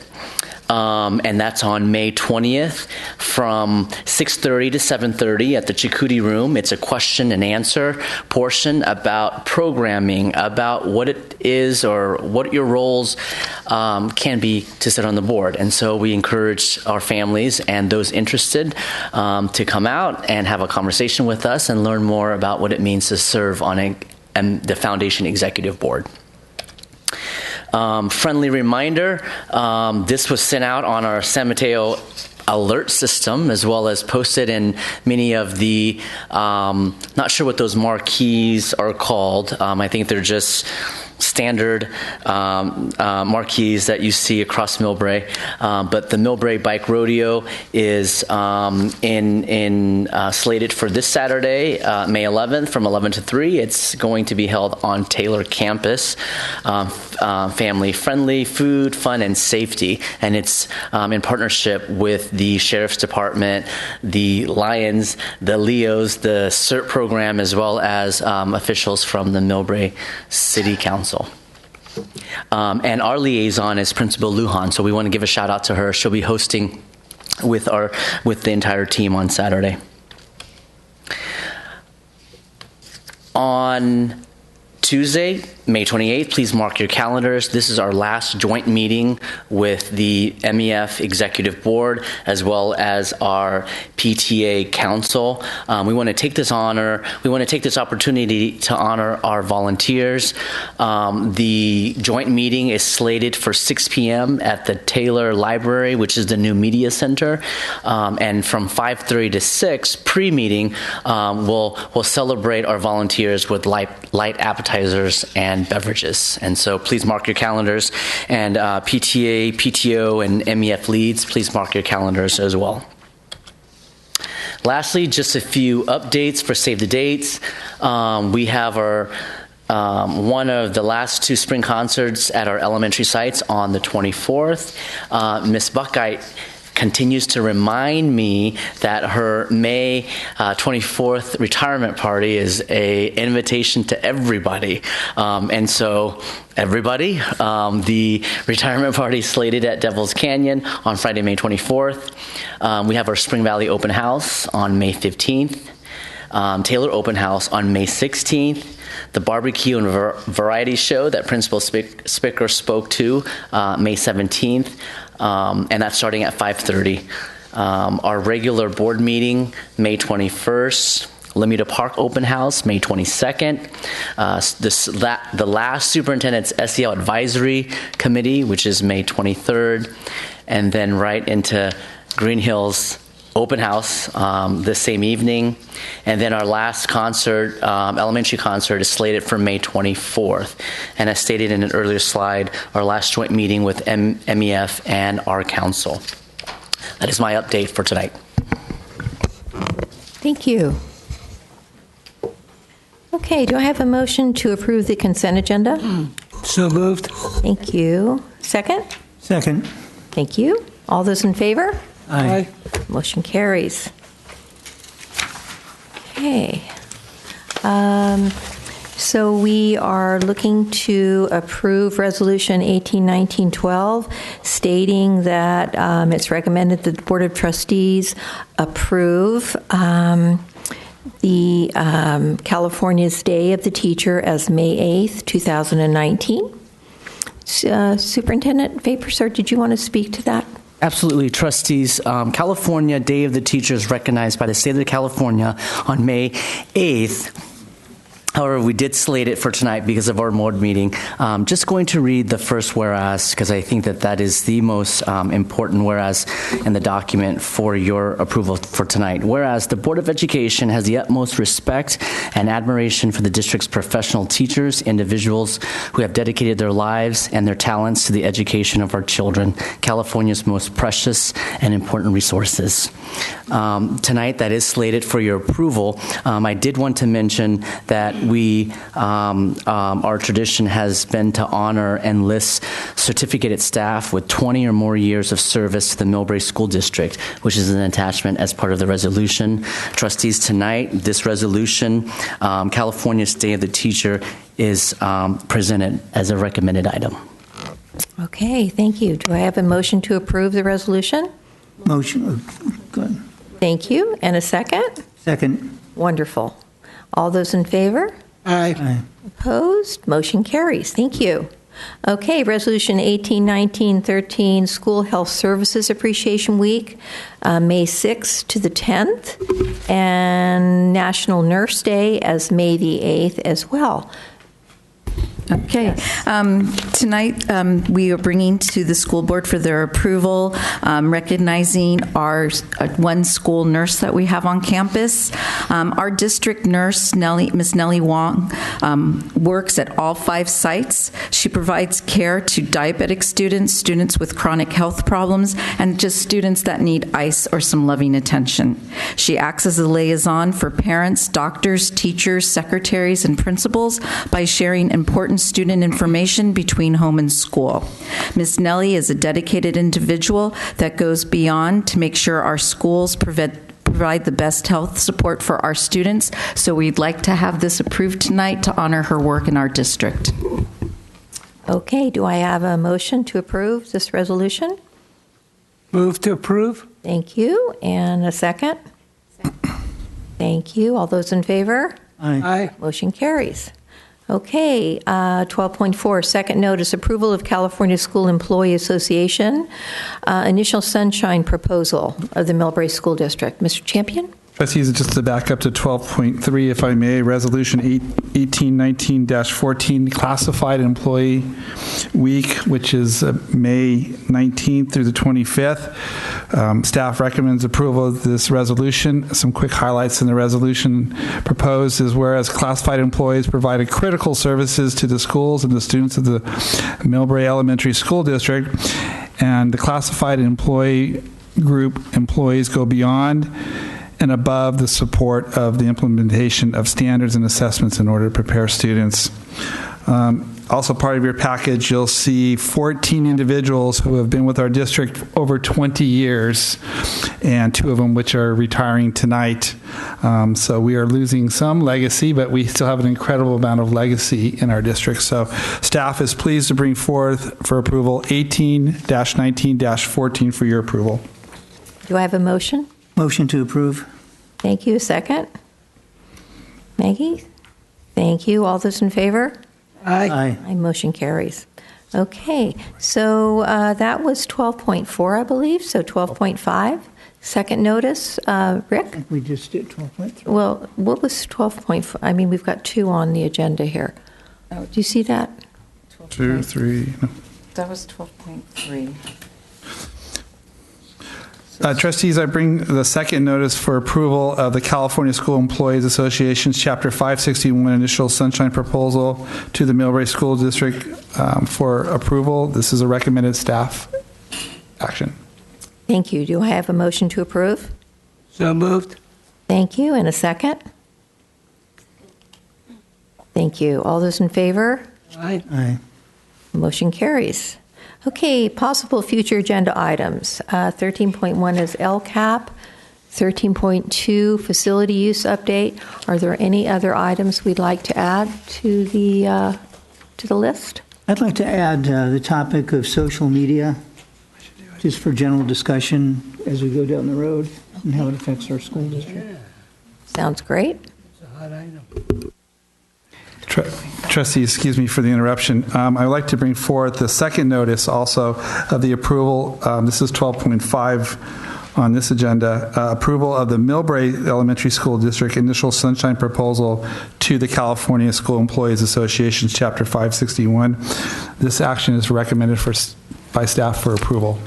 and that's on May 20th from 6:30 to 7:30 at the Chikuti Room. It's a question and answer portion about programming, about what it is or what your roles can be to sit on the board. And so we encourage our families and those interested to come out and have a conversation with us and learn more about what it means to serve on the Foundation Executive Board. Friendly reminder, this was sent out on our San Mateo alert system, as well as posted in many of the, not sure what those marquees are called. I think they're just standard marquees that you see across Millbrae. But the Millbrae Bike Rodeo is slated for this Saturday, May 11th, from 11 to 3. It's going to be held on Taylor campus. Family friendly, food, fun, and safety. And it's in partnership with the Sheriff's Department, the Lions, the Leos, the CERT program, as well as officials from the Millbrae City Council. And our liaison is Principal Lujan, so we want to give a shout out to her. She'll be hosting with the entire team on Saturday. On Tuesday, May 28th, please mark your calendars. This is our last joint meeting with the MEF Executive Board as well as our PTA Council. We want to take this opportunity to honor our volunteers. The joint meeting is slated for 6 p.m. at the Taylor Library, which is the new media center. And from 5:30 to 6, pre-meeting, we'll celebrate our volunteers with light appetizers and beverages. And so please mark your calendars. And PTA, PTO, and MEF leads, please mark your calendars as well. Lastly, just a few updates for Save the Dates. We have our one of the last 2 spring concerts at our elementary sites on the 24th. Miss Buckeye continues to remind me that her May 24th retirement party is an invitation to everybody. And so, everybody, the retirement party is slated at Devil's Canyon on Friday, May 24th. We have our Spring Valley Open House on May 15th. Taylor Open House on May 16th. The barbecue and variety show that Principal Spicker spoke to May 17th. And that's starting at 5:30. Our regular board meeting, May 21st. Lomita Park Open House, May 22nd. The last Superintendent's SEL Advisory Committee, which is May 23rd. And then right into Green Hills Open House the same evening. And then our last concert, elementary concert, is slated for May 24th. And as stated in an earlier slide, our last joint meeting with MEF and our council. That is my update for tonight. Thank you. Okay, do I have a motion to approve the consent agenda? So moved. Thank you. Second? Second. Thank you. All those in favor? Aye. Motion carries. Okay. So we are looking to approve Resolution 181912, stating that it's recommended that the Board of Trustees approve the California's Day of the Teacher as May 8th, 2019. Superintendent Vapersar, did you want to speak to that? Absolutely, trustees. California Day of the Teacher is recognized by the state of California on May 8th. However, we did slate it for tonight because of our board meeting. Just going to read the first whereas, because I think that is the most important whereas in the document for your approval for tonight. Whereas the Board of Education has the utmost respect and admiration for the district's professional teachers, individuals who have dedicated their lives and their talents to the education of our children, California's most precious and important resources. Tonight, that is slated for your approval. I did want to mention that our tradition has been to honor and list certificated staff with 20 or more years of service to the Millbrae School District, which is an attachment as part of the resolution. Trustees, tonight, this resolution, California's Day of the Teacher, is presented as a recommended item. Okay, thank you. Do I have a motion to approve the resolution? Motion. Good. Thank you. And a second? Second. Wonderful. All those in favor? Aye. Opposed? Motion carries. Thank you. Okay, Resolution 181913, School Health Services Appreciation Week, May 6th to the 10th, and National Nurse Day as May the 8th as well. Okay. Tonight, we are bringing to the school board for their approval, recognizing our one school nurse that we have on campus. Our district nurse, Miss Nellie Wong, works at all 5 sites. She provides care to diabetic students, students with chronic health problems, and just students that need ice or some loving attention. She acts as a liaison for parents, doctors, teachers, secretaries, and principals by sharing important student information between home and school. Ms. Nellie is a dedicated individual that goes beyond to make sure our schools provide the best health support for our students, so we'd like to have this approved tonight to honor her work in our district. Okay, do I have a motion to approve this resolution? Move to approve. Thank you. And a second? Thank you. All those in favor? Aye. Motion carries. Okay, 12.4, second notice, approval of California School Employee Association, initial sunshine proposal of the Millbrae School District. Mr. Champion? Trustees, just to back up to 12.3, if I may, Resolution 1819-14, Classified Employee Week, which is May 19th through the 25th. Staff recommends approval of this resolution. Some quick highlights in the resolution proposed is whereas classified employees provided critical services to the schools and the students of the Millbrae Elementary School District, and the classified employee group employees go beyond and above the support of the implementation of standards and assessments in order to prepare students. Also part of your package, you'll see 14 individuals who have been with our district over 20 years, and 2 of them which are retiring tonight. So we are losing some legacy, but we still have an incredible amount of legacy in our district. So staff is pleased to bring forth for approval 18-19-14 for your approval. Do I have a motion? Motion to approve. Thank you. A second? Maggie? Thank you. All those in favor? Aye. Aye. Motion carries. Okay, so that was 12.4, I believe, so 12.5. Second notice, Rick? I think we just did 12.3. Well, what was 12.4? I mean, we've got 2 on the agenda here. Do you see that? 2, 3. No. That was 12.3. Trustees, I bring the second notice for approval of the California School Employees Association's Chapter 561 initial sunshine proposal to the Millbrae School District for approval. This is a recommended staff action. Thank you. Do I have a motion to approve? So moved. Thank you. And a second? Thank you. All those in favor? Aye. Aye. Motion carries. Okay, possible future agenda items. 13.1 is LCAP. 13.2, facility use update. Are there any other items we'd like to add to the list? I'd like to add the topic of social media, just for general discussion as we go down the road and how it affects our school district. Sounds great. It's a hot item. Trustee, excuse me for the interruption. I would like to bring forth the second notice also of the approval. This is 12.5 on this agenda. Approval of the Millbrae Elementary School District initial sunshine proposal to the California School Employees Association's Chapter 561. This action is recommended by staff for approval.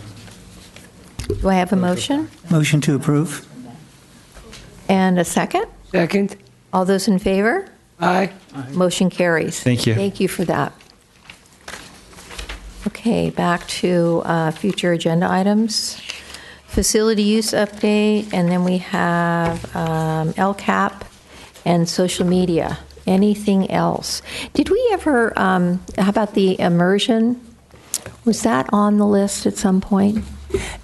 Do I have a motion? Motion to approve. And a second? Second. All those in favor? Aye. Motion carries. Thank you. Thank you for that. Okay, back to future agenda items. Facility use update, and then we have LCAP and social media. Anything else? Did we ever, how about the immersion? Was that on the list at some point?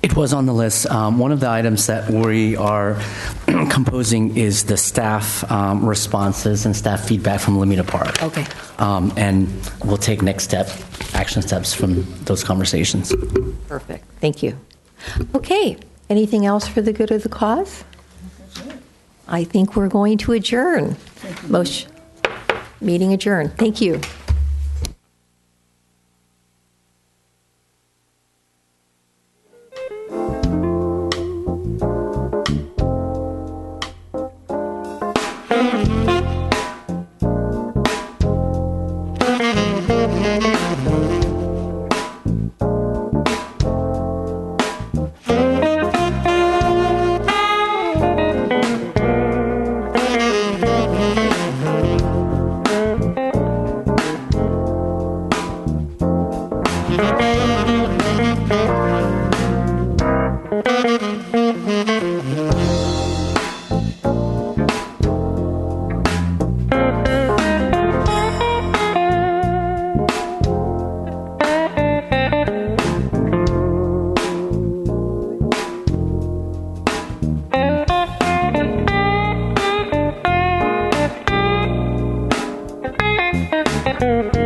It was on the list. One of the items that we are composing is the staff responses and staff feedback from Lomita Park. Okay. And we'll take action steps from those conversations. Perfect. Thank you. Okay. Anything else for the good of the cause? I think we're going to adjourn. Meeting adjourned. Thank you. Thank you.